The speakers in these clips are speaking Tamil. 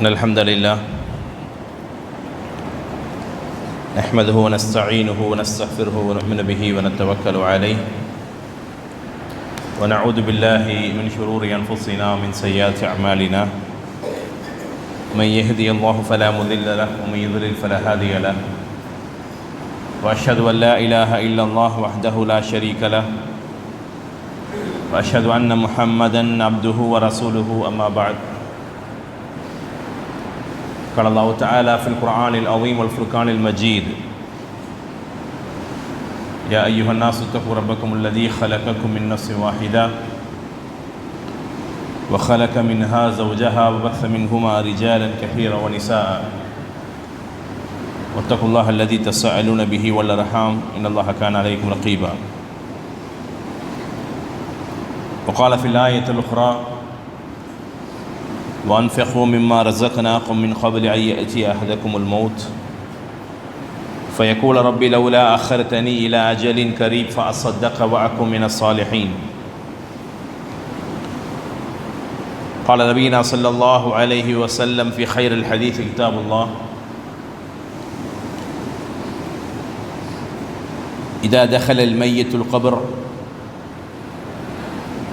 إن الحمد لله نحمده ونستعينه ونستغفره ونؤمن به ونتوكل عليه ونعوذ بالله من شرور أنفسنا ومن سيئات أعمالنا من يهدي الله فلا مضل له ومن يضلل فلا هادي له وأشهد أن لا إله إلا الله وحده لا شريك له وأشهد أن محمدًا عبده ورسوله أما بعد قال الله تعالى في القرآن العظيم والفرقان المجيد يا أيها الناس اتقوا ربكم الذي خلقكم من نفس واحدة وخلق منها زوجها وبث منهما رجالا كثيرا ونساء واتقوا الله الذي تساءلون به والأرحام إن الله كان عليكم رقيبا وقال في الآية الأخرى وأنفقوا مما رزقناكم من قبل أن يأتي أحدكم الموت فيقول ربي لولا أخرتني إلى أجل قريب فأصدق وأكن من الصالحين قال نبينا صلى الله عليه وسلم في خير الحديث كتاب الله إذا دخل الميت القبر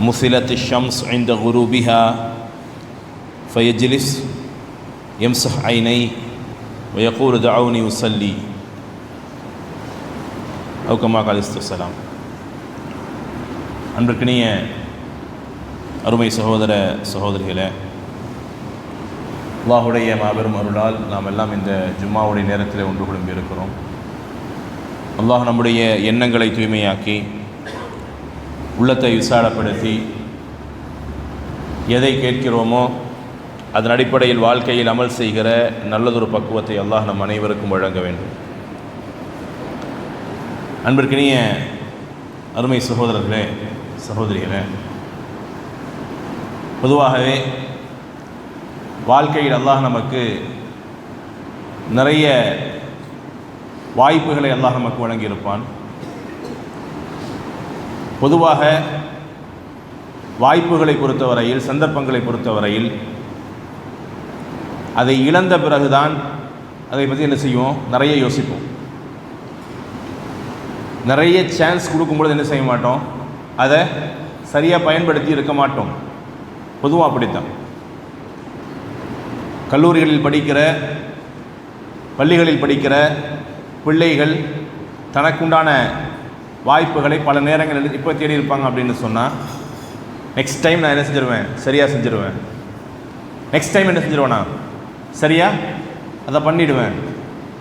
مثلت الشمس عند غروبها فيجلس يمسح عينيه ويقول دعوني أصلي أو كما قال السلام. அன்பிற்கினிய அருமை சகோதர சகோதரிகளே, அல்லாஹுடைய மாபெரும் அருளால் நாம் எல்லாம் இந்த ஜும்மாவுடைய நேரத்தில் ஒன்று குழும்பி இருக்கிறோம். அல்லாஹ் நம்முடைய எண்ணங்களை தூய்மையாக்கி உள்ளத்தை விசாலப்படுத்தி எதை கேட்கிறோமோ அதன் அடிப்படையில் வாழ்க்கையில் அமல் செய்கிற நல்லதொரு பக்குவத்தை அல்லாஹ் நம் அனைவருக்கும் வழங்க வேண்டும். அன்பிற்கினிய அருமை சகோதரர்களே சகோதரிகளே, பொதுவாகவே வாழ்க்கையில் அல்லாஹ் நமக்கு நிறைய வாய்ப்புகளை அல்லாஹ் நமக்கு வழங்கியிருப்பான். பொதுவாக வாய்ப்புகளை பொறுத்தவரையில், சந்தர்ப்பங்களை பொறுத்தவரையில் அதை இழந்த பிறகுதான் அதை பற்றி என்ன செய்வோம், நிறைய யோசிப்போம். நிறைய சான்ஸ் கொடுக்கும்பொழுது என்ன செய்ய மாட்டோம், அதை சரியாக பயன்படுத்தி இருக்க மாட்டோம். பொதுவாக அப்படித்தான். கல்லூரிகளில் படிக்கிற, பள்ளிகளில் படிக்கிற பிள்ளைகள் தனக்குண்டான வாய்ப்புகளை பல நேரங்களில் இப்போ தேடி இருப்பாங்க அப்படின்னு சொன்னால், நெக்ஸ்ட் டைம் நான் என்ன செஞ்சிருவேன், சரியாக செஞ்சுருவேன். நெக்ஸ்ட் டைம் என்ன செஞ்சிருவேண்ணா, சரியாக அதை பண்ணிவிடுவேன்.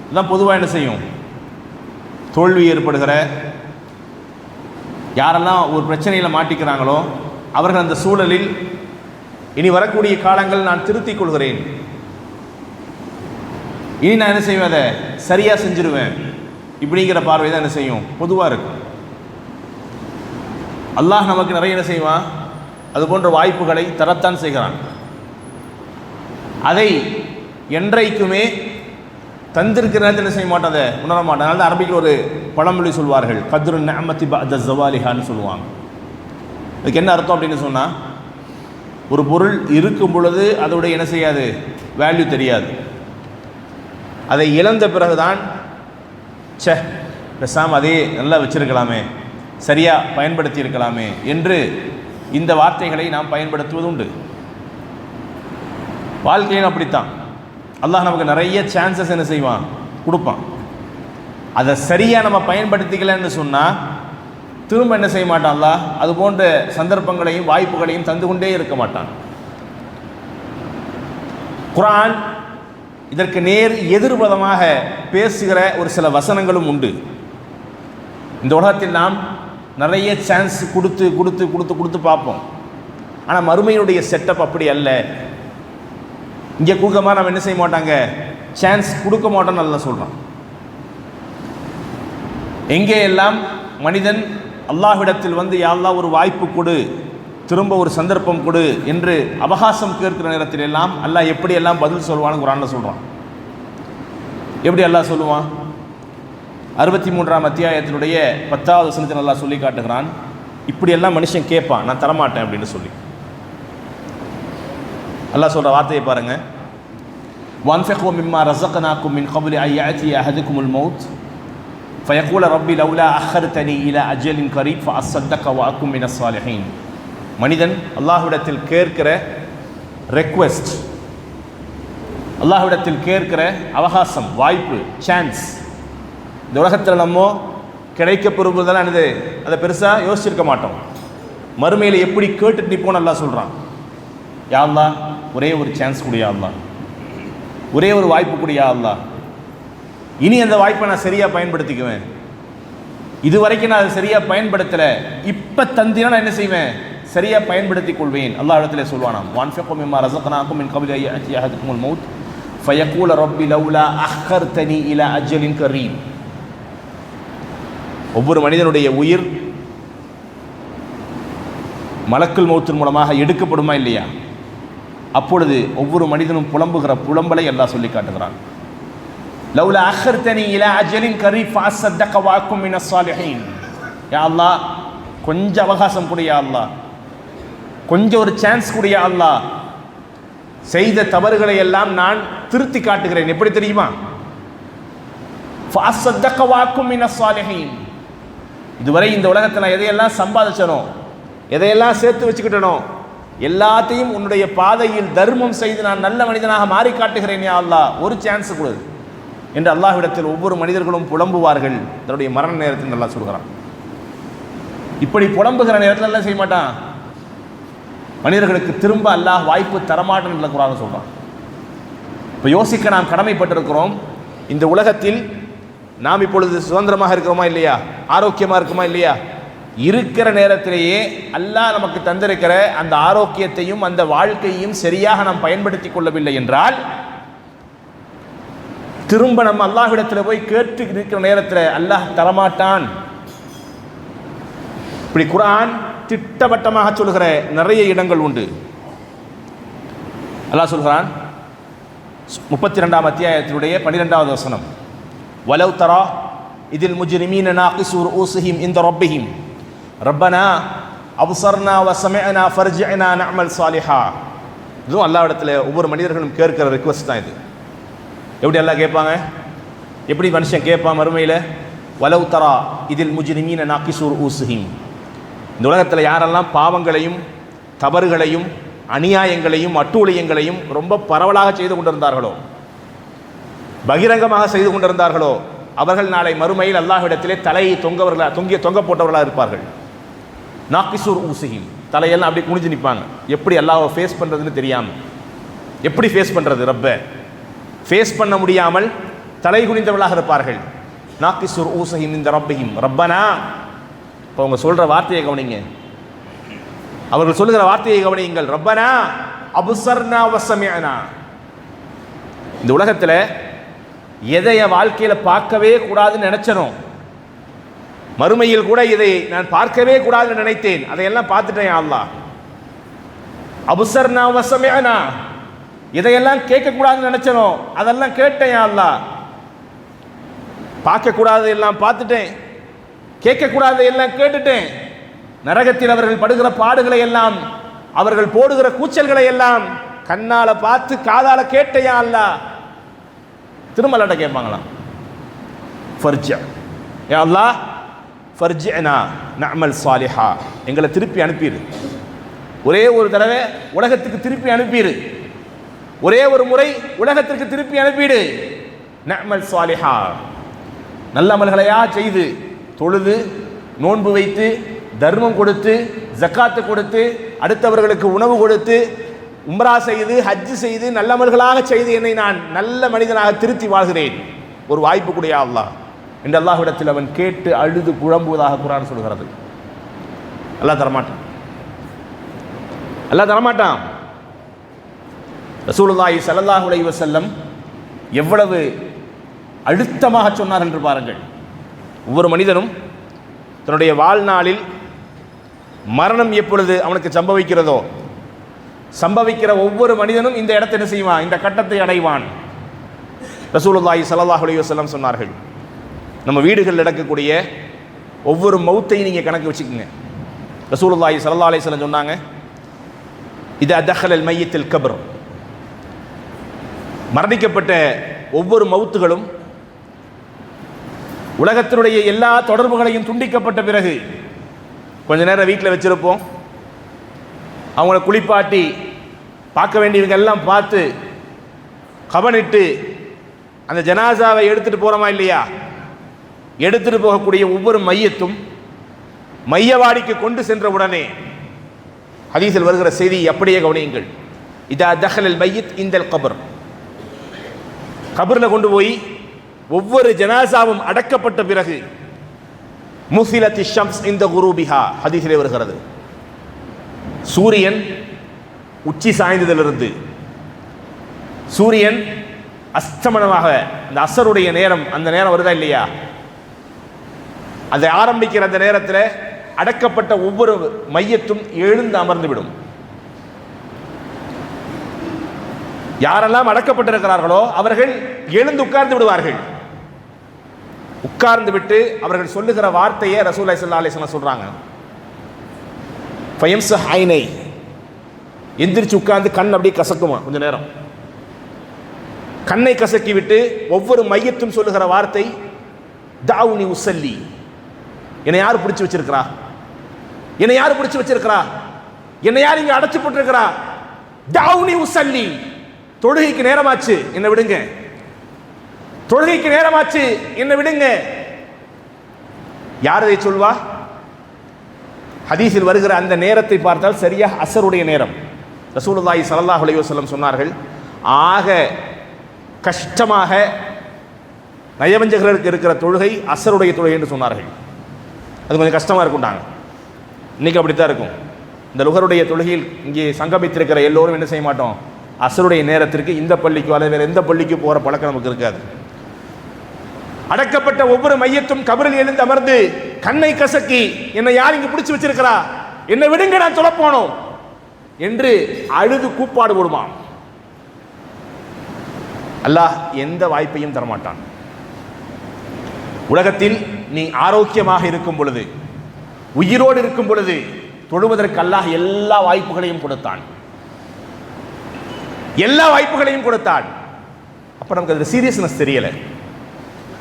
இதுதான் பொதுவாக என்ன செய்யும், தோல்வி ஏற்படுகிற யாரெல்லாம் ஒரு பிரச்சனையில் மாட்டிக்கிறாங்களோ அவர்கள் அந்த சூழலில் இனி வரக்கூடிய காலங்கள் நான் திருத்திக் கொள்கிறேன், இனி நான் என்ன செய்வேன், அதை சரியாக செஞ்சுருவேன், இப்படிங்கிற பார்வை தான் என்ன செய்யும், பொதுவாக இருக்கும். அல்லாஹ் நமக்கு நிறைய என்ன செய்வான், அது போன்ற வாய்ப்புகளை தரத்தான் செய்கிறான். அதை என்றைக்குமே தந்திருக்கிற நேரத்தில் என்ன செய்ய மாட்டோம், அதை உணர மாட்டோம். அதனால தான் அரபிக்கில் ஒரு பழமொழி சொல்வார்கள், கத்ரு நிஅமத்தி பஅத ஸவாலிஹான்னு சொல்லுவாங்க. அதுக்கு என்ன அர்த்தம் அப்படின்னு சொன்னால், ஒரு பொருள் இருக்கும் பொழுது அதோடைய என்ன செய்யாது, வேல்யூ தெரியாது. அதை இழந்த பிறகுதான் சே பேசாமல் அதே நல்லா வச்சிருக்கலாமே, சரியாக பயன்படுத்தி இருக்கலாமே என்று இந்த வார்த்தைகளை நாம் பயன்படுத்துவது உண்டு. வாழ்க்கையில் அப்படித்தான். அல்லாஹ் நமக்கு நிறைய சான்சஸ் என்ன செய்வான், கொடுப்பான். அதை சரியாக நம்ம பயன்படுத்திக்கலன்னு சொன்னால் திரும்ப என்ன செய்ய மாட்டான் அல்லாஹ், அது போன்ற சந்தர்ப்பங்களையும் வாய்ப்புகளையும் தந்து கொண்டே இருக்க மாட்டான். குர்ஆன் இதற்கு நேர் எதிர்பதமாக பேசுகிற ஒரு சில வசனங்களும் உண்டு. இந்த உலகத்தில் நாம் நிறைய சான்ஸ் கொடுத்து கொடுத்து கொடுத்து கொடுத்து பார்ப்போம். ஆனால் மறுமையுடைய செட்டப் அப்படி அல்ல. இங்கே கொடுக்க மாதிரி நம்ம என்ன செய்ய மாட்டாங்க, சான்ஸ் கொடுக்க மாட்டோம்னு நல்லா சொல்கிறோம். எங்கே எல்லாம் மனிதன் அல்லாஹ்விடத்தில் வந்து யா அல்லாஹ் ஒரு வாய்ப்பு கொடு, திரும்ப ஒரு சந்தர்ப்பம் கொடு என்று அவகாசம் கேட்கிற நேரத்தில் எல்லாம் அல்லாஹ் எப்படியெல்லாம் பதில் சொல்வான்னு குர்ஆன்ல சொல்கிறான். எப்படி அல்லாஹ் சொல்லுவான், 63ஆம் அத்தியாயத்தினுடைய 10வது வசனத்தில் அல்லாஹ் சொல்லி காட்டுகிறான், இப்படியெல்லாம் மனுஷன் கேட்பான், நான் தரமாட்டேன் அப்படின்னு சொல்லி. அல்லாஹ் சொல்கிற வார்த்தையை பாருங்கள், وأنفقوا مما رزقناكم من قبل أن يأتي أحدكم الموت فيقول ربي لولا أخرتني إلى أجل قريب فأصدق وأكن من الصالحين. மனிதன் அல்லாஹ்விடத்தில் கேட்கிற ரெக்வெஸ்ட், அல்லாஹ்விடத்தில் கேட்கிற அவகாசம், வாய்ப்பு, சான்ஸ். இந்த உலகத்தில் நம்ம கிடைக்க பெறுவதெல்லாம் அதை பெருசாக யோசிச்சிருக்க மாட்டோம். மறுமையில் எப்படி கேட்டுட்டு நிற்போன்னு அல்லாஹ் சொல்கிறான். யா அல்லாஹ் ஒரே ஒரு சான்ஸ் கூடியா அல்லாஹ், ஒரே ஒரு வாய்ப்பு கூடியா அல்லாஹ், இனி அந்த வாய்ப்பை நான் சரியாக பயன்படுத்திக்குவேன். இது வரைக்கும் நான் அதை சரியாக பயன்படுத்தலை, இப்போ தந்தினா நான் என்ன செய்வேன், சரியாக பயன்படுத்தி கொள்வேன். அல்லாஹ் இடத்துல சொல்வானாம், வன்ஃபிகு மிம்மா ரஸக்னாகும் மின் கப்லி அன் யஅத்திய அஹதுகுமுல் மௌத் ஃபயகூல ரப்பி லவ்லா அஹ்கர்தனி இலா அஜலின் கரீம். ஒவ்வொரு மனிதனுடைய உயிர் மலக்குல் மௌத்தின் மூலமாக எடுக்கப்படுமா இல்லையா? அப்பொழுது ஒவ்வொரு மனிதனும் புலம்புகிற புலம்பலை அல்லாஹ் சொல்லி காட்டுகிறான். லவ்லா அஹ்கர்தனி இலா அஜலின் கரீம் ஃபஅஸ்ஸதக வஅகும் மினஸ் ஸாலிஹீன். யா அல்லாஹ் கொஞ்சம் அவகாசம் கொடு யா அல்லாஹ், கொஞ்சம் ஒரு சான்ஸ் கொடு யா அல்லாஹ், செய்த தவறுகளை எல்லாம் நான் திருத்தி காட்டுகிறேன். எப்படி தெரியுமா? ஃபஅஸ்ஸதக வஅகும் மினஸ் ஸாலிஹீன். இதுவரை இந்த உலகத்தில் எதையெல்லாம் சம்பாதிச்சனோ, எதையெல்லாம் சேர்த்து வச்சுக்கிட்டனோ, எல்லாத்தையும் உன்னுடைய பாதையில் தர்மம் செய்து நான் நல்ல மனிதனாக மாறி காட்டுகிறேன் யா அல்லாஹ், ஒரு சான்ஸ் கொடு என்று அல்லாஹ்விடத்தில் ஒவ்வொரு மனிதர்களும் புலம்புவார்கள். தன்னுடைய மரண நேரத்தில் நல்லா சொல்கிறான். இப்படி புலம்புகிற நேரத்தில் எல்லாம் செய்ய மாட்டான், மனிதர்களுக்கு திரும்ப அல்லாஹ் வாய்ப்பு தரமாட்டேன் என்று குர்ஆன் சொல்கிறான். இப்போ யோசிக்க நாம் கடமைப்பட்டிருக்கிறோம். இந்த உலகத்தில் நாம் இப்பொழுது சுதந்திரமாக இருக்கிறோமா இல்லையா, ஆரோக்கியமாக இருக்குமா இல்லையா? இருக்கிற நேரத்திலேயே அல்லாஹ் நமக்கு தந்திருக்கிற அந்த ஆரோக்கியத்தையும் அந்த வாழ்க்கையையும் சரியாக நாம் பயன்படுத்தி கொள்ளவில்லை என்றால், திரும்ப நம்ம அல்லாஹ்விடத்தில் போய் கேட்டு இருக்கிற நேரத்தில் அல்லாஹ் தரமாட்டான். இப்படி குர்ஆன் திட்டவட்டமாக சொல்கிற நிறைய இடங்கள் உண்டு. அல்லாஹ் சொல்கிறான் 32ஆம் அத்தியாயத்தினுடைய 12வது வசனம், வலவ் தரா இதில் முஜ்ரிமீன நாகிஸு ரூஸிஹிம் இன்த ரப்பிஹிம் ரப்பனா அப்ஸர்னா வ சமிஅனா ஃபர்ஜிஅனா நஅமல் ஸாலிஹா. இதுவும் அல்லாஹ்விடத்தில் ஒவ்வொரு மனிதர்களும் கேட்கிற ரிக்வெஸ்ட் தான் இது. எப்படி அல்லாஹ் கேட்பாங்க, எப்படி மனுஷன் கேட்பான் மறுமையில்? வலவ் தரா இதில் முஜ்ரிமீன நாகிஸு ரூஸிஹிம். இந்த உலகத்தில் யாரெல்லாம் பாவங்களையும் தவறுகளையும் அநியாயங்களையும் அட்டூழியங்களையும் ரொம்ப பரவலாக செய்து கொண்டிருந்தார்களோ, பகிரங்கமாக செய்து கொண்டிருந்தார்களோ, அவர்கள் நாளை மறுமையில் அல்லாஹ்விடத்திலே தலையை தொங்க போட்டவர்களாக இருப்பார்கள். நாக்கிசூர் ஊசிஹிம், தலையெல்லாம் அப்படி குனிஞ்சு நிற்பாங்க. எப்படி அல்லாஹ்வை ஃபேஸ் பண்ணுறதுன்னு தெரியாமல், எப்படி ஃபேஸ் பண்ணுறது, ரப்பை ஃபேஸ் பண்ண முடியாமல் தலை குனிந்தவர்களாக இருப்பார்கள். நாக்கிசூர் ஊசிஹிம் இந்த ரப்பிஹிம் ரப்பனா. இப்போ அவங்க சொல்கிற வார்த்தையை கவனிங்க, அவர்கள் சொல்லுகிற வார்த்தையை கவனியுங்கள். ரப்பனா அப்ஸர்னா வ சமிஅனா. இந்த உலகத்தில் எதைய வாழ்க்கையில் பார்க்கவே கூடாதுன்னு நினைச்சனோ, மறுமையில் கூட இதை நான் பார்க்கவே கூடாதுன்னு நினைத்தேன், அதையெல்லாம் பார்த்துட்டேன் யா அல்லாஹ். அப்ஸர்னா வ சமிஅனா, இதையெல்லாம் கேட்கக்கூடாதுன்னு நினைச்சனோ அதெல்லாம் கேட்டேன் யா அல்லாஹ். பார்க்கக்கூடாது எல்லாம் பார்த்துட்டேன், கேட்கக்கூடாது எல்லாம் கேட்டுட்டேன். நரகத்தில் அவர்கள் படுகிற பாடுகளை எல்லாம், அவர்கள் போடுகிற கூச்சல்களை எல்லாம் கண்ணால பார்த்து காதால கேட்டையா அல்லாஹ். திரும்ப அல்லாஹ்ட்ட கேட்பாங்களாம், ஃபர்ஜிஅ யா அல்லாஹ் ஃபர்ஜிஅனா நஅமல் ஸாலிஹா, எங்களை திருப்பி அனுப்பிடு. ஒரே ஒரு தடவை உலகத்துக்கு திருப்பி அனுப்பிடு, ஒரே ஒரு முறை உலகத்திற்கு திருப்பி அனுப்பிடு. நஅமல் ஸாலிஹா, நல்ல அமல்களையா செய்து, தொழுது, நோன்பு வைத்து, தர்மம் கொடுத்து, ஜக்காத்து கொடுத்து, அடுத்தவர்களுக்கு உணவு கொடுத்து, உம்ரா செய்து, ஹஜ் செய்து, நல்லமல்களாக செய்து என்னை நான் நல்ல மனிதனாக திருத்தி வாழ்கிறேன், ஒரு வாய்ப்பு கூட யா அல்லாஹ் என்று அல்லாஹ்விடத்தில் அவன் கேட்டு அழுது புலம்புவதாக குர்ஆன் சொல்கிறது. அல்லாஹ் தரமாட்டான், அல்லாஹ் தரமாட்டான். ரசூலுல்லாஹி ஸல்லல்லாஹு அலைஹி வஸல்லம் எவ்வளவு அழுத்தமாக சொன்னார் என்று பாருங்கள். ஒவ்வொரு மனிதனும் தன்னுடைய வாழ்நாளில் மரணம் எப்பொழுது அவனுக்கு சம்பவிக்கிறதோ, சம்பவிக்கிற ஒவ்வொரு மனிதனும் இந்த இடத்தை என்ன செய்வான், இந்த கட்டத்தை அடைவான். ரசூலுல்லாஹி ஸல்லல்லாஹு அலைஹி வஸல்லம் சொன்னார்கள், நம்ம வீடுகளில் நடக்கக்கூடிய ஒவ்வொரு மௌத்தையும் நீங்கள் கணக்கு வச்சுக்கோங்க. ரசூலுல்லாஹி ஸல்லல்லாஹு அலைஹி வஸல்லம் சொன்னாங்க, இதா தஹலல் மையத்தில் கப்ர், மரணிக்கப்பட்ட ஒவ்வொரு மவுத்துகளும் உலகத்தினுடைய எல்லா தொடர்புகளையும் துண்டிக்கப்பட்ட பிறகு கொஞ்ச நேரம் வீட்டில் வச்சிருப்போம். அவங்கள குளிப்பாட்டி பார்க்க வேண்டியவங்க எல்லாம் பார்த்து கவனிட்டு அந்த ஜனாசாவை எடுத்துட்டு போறோமா இல்லையா? எடுத்துட்டு போகக்கூடிய ஒவ்வொரு மையத்தும் மையவாடிக்கு கொண்டு சென்ற உடனே ஹதீஸில் வருகிற செய்தி அப்படியே கவனியுங்கள். இதா தஹலல் மையத் இந்தல் கபர், கபரில் கொண்டு போய் ஒவ்வொரு ஜனாசாவும் அடக்கப்பட்ட பிறகு முஸிலத்தி ஷம்ஸ் இந்த குரூபிஹா, ஹதீஸிலே வருகிறது. சூரியன் உச்சி சாய்ந்ததிலிருந்து சூரியன் அஸ்தமனமாக அந்த அசருடைய நேரம், அந்த நேரம் வருதா இல்லையா? அதை ஆரம்பிக்கிற அந்த நேரத்தில் அடக்கப்பட்ட ஒவ்வொரு மையத்தும் எழுந்து அமர்ந்து விடும். யாரெல்லாம் அடக்கப்பட்டிருக்கிறார்களோ அவர்கள் எழுந்து உட்கார்ந்து விடுவார்கள். உட்கார்ந்து விட்டு அவர்கள் சொல்லுகிற வார்த்தையை ரசூலுல்லாஹி ஸல்லல்லாஹு அலைஹி வஸல்லம் சொல்றாங்க. ஃபயம்ஸஹ் ஐனை, எந்திரிச்சு உட்கார்ந்து கண் அப்படியே கசக்குமா கொஞ்ச நேரம். கண்ணை கசக்கி விட்டு ஒவ்வொரு மையத்தும் சொல்லுகிற வார்த்தை தாவுனி உசல்லி, என்னை யார் பிடிச்சு வச்சிருக்கிறா, என்னை யார் பிடிச்சு வச்சிருக்கிறா, என்னை யார் இங்க அடைச்சு போட்டிருக்கிறா, தாவுனி உசல்லி, தொழுகைக்கு நேரமாச்சு என்னை விடுங்க, தொழுகைக்கு நேரமாச்சு என்னை விடுங்க. யார் இதை சொல்வா? ஹதீஸில் வருகிற அந்த நேரத்தை பார்த்தால் சரியா அசருடைய நேரம். ரசூலுல்லாஹி ஸல்லல்லாஹு அலைஹி வஸல்லம் சொன்னார்கள், ஆக கஷ்டமாக நயவஞ்சகர்களுக்கு இருக்கிற தொழுகை அசருடைய தொழுகை என்று சொன்னார்கள். அது கொஞ்சம் கஷ்டமாக இருக்கும்டாங்க. இன்னைக்கு அப்படித்தான் இருக்கும். இந்த லுகருடைய தொழுகையில் இங்கே சங்கமித்திருக்கிற எல்லோரும் என்ன செய்ய மாட்டோம், அசருடைய நேரத்திற்கு இந்த பள்ளிக்கு அல்லது வேறு எந்த பள்ளிக்கு போகிற பழக்கம் நமக்கு இருக்காது. அடக்கப்பட்ட ஒவ்வொரு மையத்தும் கபரில் எழுந்து அமர்ந்து கண்ணை கசக்கி என்னை யார் இங்கு பிடிச்சு வச்சிருக்கிறா, என்னை விடுங்க நான் தொலை போனோம் என்று அழுது கூப்பாடு போடுமாம். அல்லாஹ் எந்த வாய்ப்பையும் தரமாட்டான். உலகத்தில் நீ ஆரோக்கியமாக இருக்கும் பொழுது, உயிரோடு இருக்கும் பொழுது தொழுவதற்கு அல்லாஹ் எல்லா வாய்ப்புகளையும் கொடுத்தான், எல்லா வாய்ப்புகளையும் கொடுத்தான். அப்ப நமக்கு அது சீரியஸ்னஸ் தெரியல.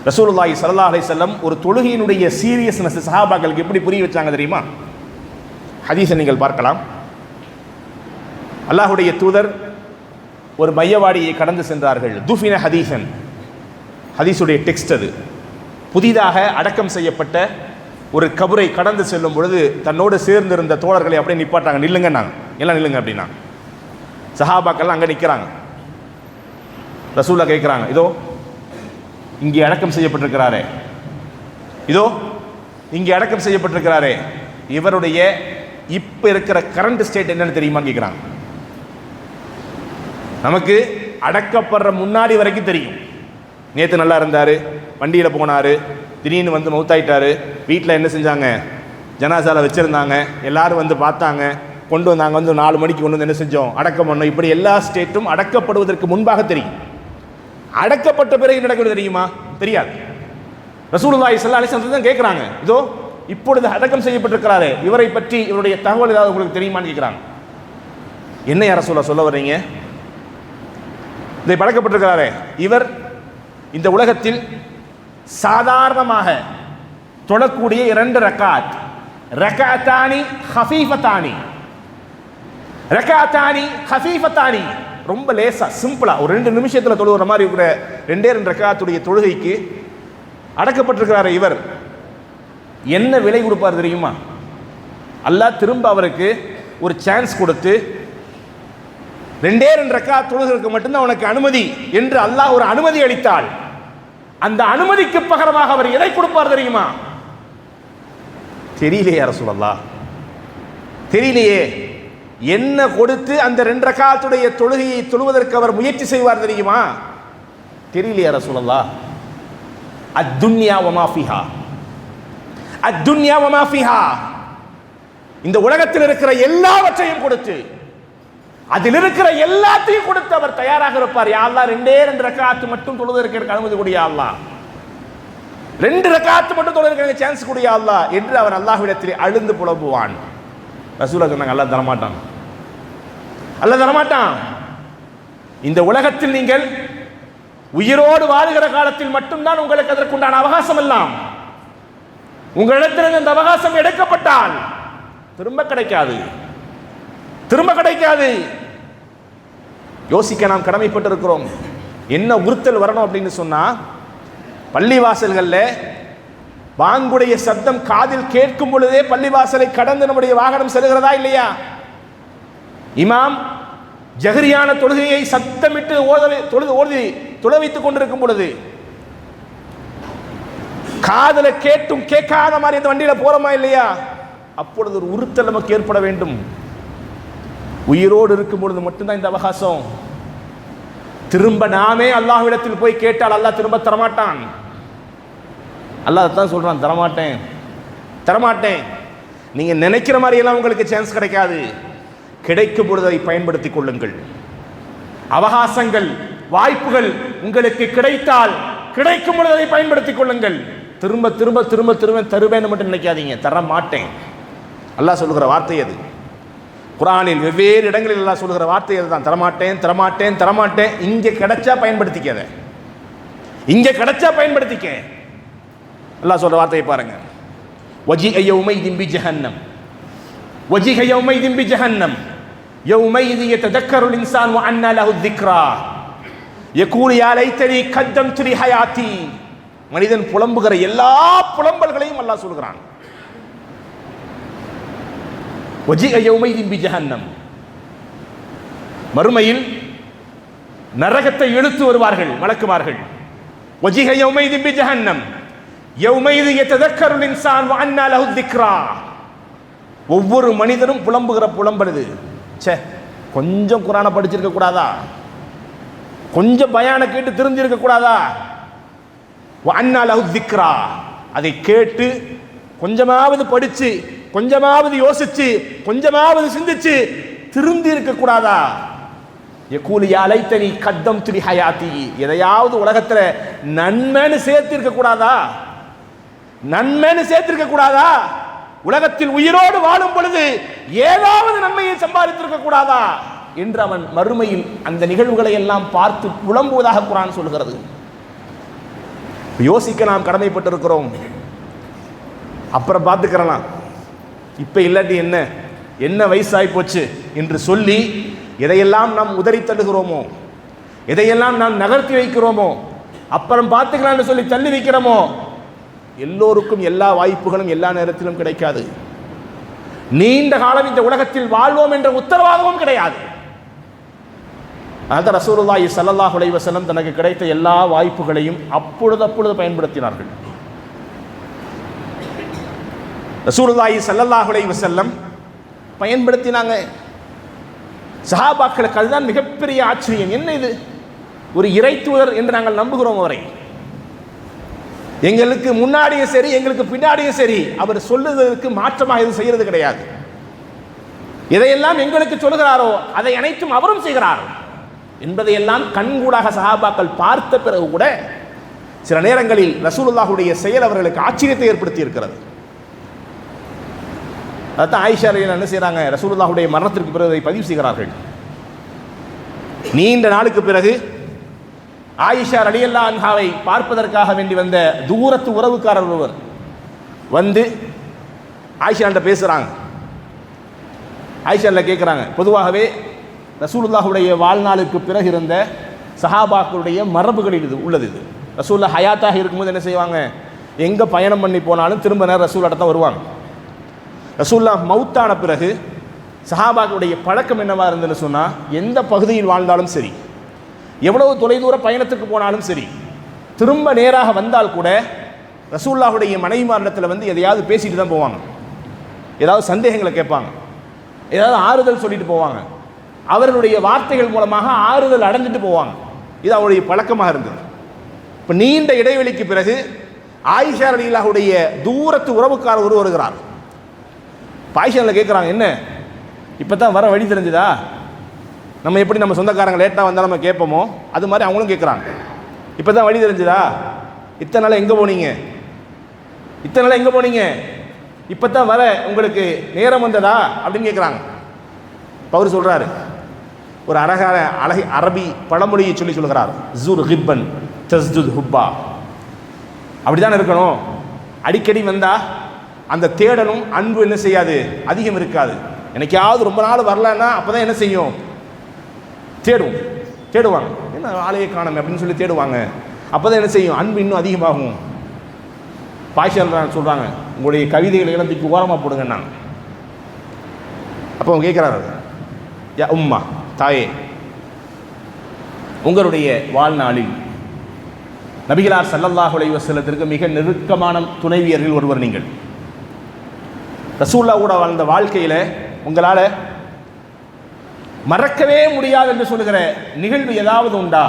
ரசூலுல்லாஹி ஸல்லல்லாஹு அலைஹி வஸல்லம் ஒரு தொழுகையினுடைய சீரியஸ்னஸ் சஹாபாக்களுக்கு எப்படி புரிய வச்சாங்க தெரியுமா? ஹதீஸை நீங்கள் பார்க்கலாம். அல்லாஹ்வுடைய தூதர் ஒரு மையவாடியை கடந்து சென்றார்கள். துஃபின ஹதீஸன், ஹதீஸுடைய டெக்ஸ்ட் அது. புதிதாக அடக்கம் செய்யப்பட்ட ஒரு கபரை கடந்து செல்லும் பொழுது தன்னோடு சேர்ந்திருந்த தோழர்களை அப்படியே நிப்பாட்டாங்க. நில்லுங்க, நாங்கள் எல்லாம் நில்லுங்க அப்படின்னா. சஹாபாக்கள்லாம் அங்கே நிற்கிறாங்க. ரசூலா கேட்குறாங்க, இதோ இங்கே அடக்கம் செய்யப்பட்டிருக்கிறாரே, இதோ இங்கே அடக்கம் செய்யப்பட்டிருக்கிறாரே, இவருடைய இப்ப இருக்கிற கரண்ட் ஸ்டேட் என்னன்னு தெரியுமான்னு கேட்குறாங்க. நமக்கு அடக்கப்படுற முன்னாடி வரைக்கும் தெரியும். நேற்று நல்லா இருந்தார், வண்டியில் போனார், திடீர்னு வந்து மௌத்தாயிட்டார், வீட்டில் என்ன செஞ்சாங்க, ஜனாசால வச்சுருந்தாங்க, எல்லாரும் வந்து பார்த்தாங்க, கொண்டு வந்தாங்க, வந்து 4 மணிக்கு கொண்டு வந்து என்ன செஞ்சோம், அடக்கம் பண்ணோம். இப்படி எல்லா ஸ்டேட்டும் அடக்கப்படுவதற்கு முன்பாக தெரியும். அடக்கப்பட்ட பிறகு நடக்கிறது தெரியுமா? தெரியாது. ரசூலுல்லாஹி ஸல்லல்லாஹு அலைஹி வஸல்லம் தான் கேட்குறாங்க, இதோ இப்பொழுது அடக்கம் செய்யப்பட்டிருக்கிறாரே, இவரை பற்றி இவருடைய தகவல் ஏதாவது உங்களுக்கு தெரியுமான்னு கேட்குறாங்க. என்ன யார சொல்ல வர்றீங்க? இதை பழக்கப்பட்டிருக்கிறாரே, இவர் இந்த உலகத்தில் சாதாரணமாக தொழக்கூடிய 2 ரக்காத், ரக்காத்தானி ஹஃபீஃபத்தானி, ரக்காத்தானி ஹஃபீஃபத்தானி, ரொம்ப லேசா சிம்பிளா ஒரு 2 நிமிஷத்தில் தொழுகிற மாதிரி இருக்கிற 2 ரக்காத்துடைய தொழுகைக்கு அடக்கப்பட்டிருக்கிறாரே இவர். என்ன விலை கொடுப்பார் தெரியுமா? அல்லாஹ் திரும்ப அவருக்கு ஒரு சான்ஸ் கொடுத்து 2 ரக்காத் தொழுகிறதுக்கு மட்டும்தான் உனக்கு அனுமதி என்று அல்லாஹ் ஒரு அனுமதி அளித்தால், அந்த அனுமதிக்கு பகரமாக அவர் எதை கொடுப்பார் தெரியுமா? தெரியலையே ரசூலல்லாஹ், தெரியலையே. என்ன கொடுத்து அந்த 2 ரக்காத்துடைய தொழுகையை தொழுவதற்கு அவர் முயற்சி செய்வார் தெரியுமா? தெரியலையே ரசூலல்லாஹ். அத்துன்யா வமா ஃபிஹா, அத்துன்யா வமா ஃபிஹா, இந்த உலகத்தில் இருக்கிற எல்லாவற்றையும் கொடுத்து, அதில் இருக்கிற எல்லாத்தையும் கொடுத்து அவர் தயாராக இருப்பார். யா அல்லாஹ் 2 ரக்காத்து மட்டும் தொழுவதற்கு எனக்கு அனுமதி கொடு யா அல்லாஹ், 2 ரக்காத்து மட்டும் தொழுவதற்கு எனக்கு சான்ஸ் கொடு யா அல்லாஹ் என்று அவர் அல்லாஹ்விடத்தில் அழுந்து புலம்புவான். ரசூலுல்லாஹ் சொன்னாங்க, அல்லாஹ் தரமாட்டான், அல்லாஹ் தரமாட்டான். இந்த உலகத்தில் நீங்கள் உயிரோடு வாழுகிற காலத்தில் மட்டும்தான் உங்களுக்கு அதற்குண்டான அவகாசம் எல்லாம். உங்களிடத்தில் இந்த அவகாசம் எடுக்கப்பட்டால் திரும்ப கிடைக்காது, திரும்ப கிடைக்காது. யோசிக்க நாம் கடமைப்பட்டிருக்கிறோம். என்ன உறுத்தல் வரணும் அப்படின்னு சொன்னா, பள்ளிவாசல்களில் பாங்குடைய சத்தம் காதில் கேட்கும் பொழுதே பள்ளிவாசலை கடந்து நம்முடைய வாகனம் செல்கிறதா இல்லையா? இமாம் ஜஹரியான தொழுகையை சத்தமிட்டு தொழ வைத்துக் கொண்டிருக்கும் பொழுது காதல கேட்டும் கேட்காத மாதிரி இந்த வண்டியில போறோமா இல்லையா? அப்பொழுது ஒரு உறுத்தல் நமக்கு ஏற்பட வேண்டும். உயிரோடு இருக்கும் பொழுது மட்டும்தான் இந்த அவகாசம். திரும்ப நாமே அல்லாஹ்விடத்தில் போய் கேட்டால் அல்லாஹ் திரும்ப தரமாட்டான். அல்லாஹ் தான் சொல்றான், தரமாட்டேன் தரமாட்டேன். நீங்க நினைக்கிற மாதிரி எல்லாம் உங்களுக்கு சான்ஸ் கிடைக்காது. கிடைக்கும் பொழுது அதை பயன்படுத்திக் கொள்ளுங்கள். அவகாசங்கள், வாய்ப்புகள் உங்களுக்கு கிடைத்தால் கிடைக்கும் பொழுது அதை பயன்படுத்திக் கொள்ளுங்கள். திரும்ப திரும்ப திரும்ப திரும்ப தருவேன்னு மட்டும் நினைக்காதீங்க. தர மாட்டேன் அல்லாஹ் சொல்லுகிற வார்த்தை அது. குர்ஆனில் வெவ்வேறு இடங்களில் அல்லாஹ் சொல்லுகிற வார்த்தை அதுதான். தரமாட்டேன் தரமாட்டேன் தரமாட்டேன். இங்கே கிடைச்சா பயன்படுத்திக்காத, இங்கே கிடைச்சா பயன்படுத்திக்க. அல்லாஹ் சொல்ற வார்த்தையை பாருங்க. வஜிஅ யௌமைதின் பிஜஹன்னம், வஜிஅ யௌமைதின் பிஜஹன்னம் யௌமைதி யததக்கருல் இன்சான் வ அன்னா லஹு ذிக்ரா யகூலு யா லைத்தனி கத்தம்து லி ஹயாத்தி. மனிதன் புலம்புகிற எல்லா புலம்பல்களையும் அல்லாஹ் சொல்கிறான். வஜிஅ யௌமைதின் பிஜஹன்னம், மறுமையில் நரகத்தை இழுத்து வருவார்கள் மலக்குமார்கள். வஜிஅ யௌமைதின் பிஜஹன்னம் யௌமைதி யததக்கருல் இன்சான் வ அன்னா லஹு ذிக்ரா. ஒவ்வொரு மனிதனும் புலம்புகிற புலம்பல் இது. சே, கொஞ்சம் குர்ஆனை படிச்சிருக்க கூடாதா? கொஞ்சம் பயான கேட்டு திருந்திருக்க கூடாதா? வ அன்னா லஹு ذிக்ரா, அதை கேட்டு கொஞ்சமாவது படிச்சு, கொஞ்சமாவது யோசிச்சு, கொஞ்சமாவது சிந்திச்சு திருந்தி இருக்க கூடாதா? யகூலு யா லைத்தனி கத்தம்து லி ஹயாத்தி, எதையாவது உலகத்துல நன்மைன்னு சேர்த்து இருக்க கூடாதா? நன்மைன்னு சேர்த்திருக்க கூடாதா? உலகத்தில் உயிரோடு வாழும் பொழுது ஏதாவது நன்மையை சம்பாதித்திருக்க கூடாதா என்று அவன் மறுமையில் அந்த நிகழ்வுகளை எல்லாம் பார்த்து புலம்புவதாக குர்ஆன் சொல்கிறது. யோசிக்க நாம் கடமைப்பட்டிருக்கிறோம். அப்புறம் பார்த்துக்கிறலாம், இப்ப இல்லாட்டி என்ன என்ன வயசாகி போச்சு என்று சொல்லி எதையெல்லாம் நாம் உதறி தள்ளுகிறோமோ, எதையெல்லாம் நாம் நகர்த்தி வைக்கிறோமோ, அப்புறம் பார்த்துக்கலாம்னு சொல்லி தள்ளி வைக்கிறோமோ, எல்லோருக்கும் எல்லா வாய்ப்புகளும் எல்லா நேரத்திலும் கிடைக்காது. நீண்ட காலம் இந்த உலகத்தில் வாழ்வோம் என்ற உத்தரவாதமும் கிடையாது. அதான் ரசூலுல்லாஹி ஸல்லல்லாஹு அலைஹி வஸல்லம் தனக்கு கிடைத்த எல்லா வாய்ப்புகளையும் அப்பொழுது பயன்படுத்தினார்கள். ரசூலுல்லாஹி ஸல்லல்லாஹு அலைஹி வஸல்லம் பயன்படுத்தினாங்க. சஹாபாக்களுக்கு அதுதான் மிகப்பெரிய ஆச்சரியம். என்ன இது, ஒரு இறை தூதர் என்று நாங்கள் நம்புகிறோம் அவரை. எங்களுக்கு முன்னாடியும் சரி, எங்களுக்கு பின்னாடியும் சரி, அவர் சொல்லுவதற்கு மாற்றமாக எதுவும் செய்யறது கிடையாது. எதையெல்லாம் எங்களுக்கு சொல்லுகிறாரோ அதை அனைத்தும் அவரும் செய்கிறார் என்பதையெல்லாம் கண்கூடாக சஹாபாக்கள் பார்த்த பிறகு கூட சில நேரங்களில் ரசூலுல்லாஹுடைய செயல் அவர்களுக்கு ஆச்சரியத்தை ஏற்படுத்தி இருக்கிறது. அதான் ஆயிஷா ரலியல்லாஹு என்ன செய்யறாங்க, ரசூலுல்லாஹுடைய மரணத்திற்கு பிறகு அதை பதிவு செய்கிறார்கள். நீண்ட நாளுக்கு பிறகு ஆயிஷா ரலியல்லாஹு அன்ஹாவை பார்ப்பதற்காக வேண்டி வந்த தூரத்து உறவுக்காரர் ஒருவர் வந்து ஆயிஷாண்ட பேசுகிறாங்க. ஆயிஷால கேட்குறாங்க, பொதுவாகவே ரசூலுல்லாஹுடைய வாழ்நாளுக்கு பிறகு இருந்த சஹாபாக்களுடைய மரபுகளில் இது உள்ளது. இது ரசூலுல்லாஹ் ஹயாத்தாக இருக்கும்போது என்ன செய்வாங்க, எங்கே பயணம் பண்ணி போனாலும் திரும்ப நேரம் ரசூலுல்லாஹ் தான் வருவாங்க. ரசூலுல்லாஹ் மௌத்தான பிறகு சஹாபாக்களுடைய பழக்கம் என்னவாக இருந்ததுன்னு சொன்னால், எந்த பகுதியில் வாழ்ந்தாலும் சரி, எவ்வளவு தொலைதூர பயணத்துக்கு போனாலும் சரி, திரும்ப நேராக வந்தால் கூட ரசூலுல்லாஹுடைய மனைவிமாரிடத்தில் வந்து எதையாவது பேசிட்டு தான் போவாங்க. ஏதாவது சந்தேகங்களை கேட்பாங்க, ஏதாவது ஆறுதல் சொல்லிட்டு போவாங்க. அவர்களுடைய வார்த்தைகள் மூலமாக ஆறுதல் அடைஞ்சிட்டு போவாங்க. இது அவருடைய பழக்கமாக இருந்தது. இப்போ நீண்ட இடைவெளிக்கு பிறகு ஆயிஷா ரலியல்லாஹுடைய தூரத்து உறவுக்காரர் ஒரு வருகிறார். ஆயிஷாவில் கேட்குறாங்க, என்ன இப்போ தான் வர வழி தெரிஞ்சுதா? நம்ம எப்படி நம்ம சொந்தக்காரங்க லேட்டாக வந்தால் நம்ம கேட்போமோ அது மாதிரி அவங்களும் கேட்குறாங்க, இப்போ தான் வழி தெரிஞ்சுதா? இத்தனை நாள் எங்கே போனீங்க, இத்தனை நாள் எங்கே போனீங்க, இப்போ தான் வர உங்களுக்கு நேரம் வந்ததா அப்படின்னு கேட்குறாங்க. அவர் சொல்கிறாரு, ஒரு அழகான அரபி பழமொழியை சொல்லுகிறார், ஜூர் ஹிப்பன் தஸ்துத் ஹுப்பா. அப்படிதான் இருக்கணும். அடிக்கடி வந்தா அந்த தேடலும் அன்பு என்ன செய்யாது, அதிகம் இருக்காது. எனக்காவது ரொம்ப நாள் வரலன்னா அப்பதான் என்ன செய்யும், தேடுவாங்க. என்ன ஆளையே காணமே அப்படின்னு சொல்லி தேடுவாங்க. அப்பதான் என்ன செய்யும், அன்பு இன்னும் அதிகமாகும். பாய்ச்சல் சொல்றாங்க, உங்களுடைய கவிதைகளை இழந்துக்கு ஓரமாக போடுங்கண்ணா. அப்போ அவங்க கேட்குறாரு, யா உம்மா, தாயே, உங்களுடைய வாழ்நாளில் நபிகளார் ஸல்லல்லாஹு அலைஹி வஸல்லத்திற்கு மிக நெருக்கமான துணைவியர்கள் ஒருவர் நீங்கள். ரசூல்லா கூட வாழ்ந்த வாழ்க்கையில் உங்களால் மறக்கவே முடியாது என்று சொல்லுகிற நிகழ்வு ஏதாவது உண்டா?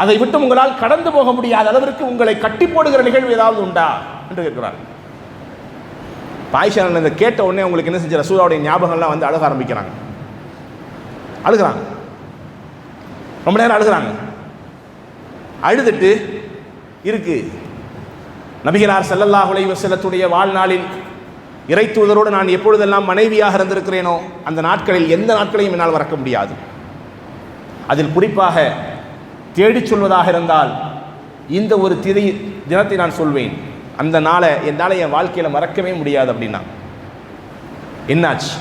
அதை விட்டு உங்களால் கடந்து போக முடியாத அளவிற்கு உங்களை கட்டி போடுகிற நிகழ்வு ஏதாவது உண்டா என்று கேட்கிறார். ஆயிஷா இதை கேட்ட உடனே உங்களுக்கு என்ன செஞ்ச, ரசூலுடைய ஞாபகம்லாம் வந்து அழுக ஆரம்பிக்கிறாங்க. ரொம்ப நேரம் அழுகிறாங்க. அழுதுட்டு இருக்கு, நபிகளார் ஸல்லல்லாஹு அலைஹி வஸல்லத்துடைய வாழ்நாளில் இறை தூதரோடு நான் எப்பொழுதெல்லாம் மனைவியாக இருந்திருக்கிறேனோ அந்த நாட்களில் எந்த நாட்களையும் என்னால் மறக்க முடியாது. அதில் குறிப்பாக தேடிச் சொல்வதாக இருந்தால் இந்த ஒரு தினத்தை நான் சொல்வேன். அந்த நாளை என்னால் என் வாழ்க்கையில் மறக்கவே முடியாது. அப்படின்னா என்னாச்சு,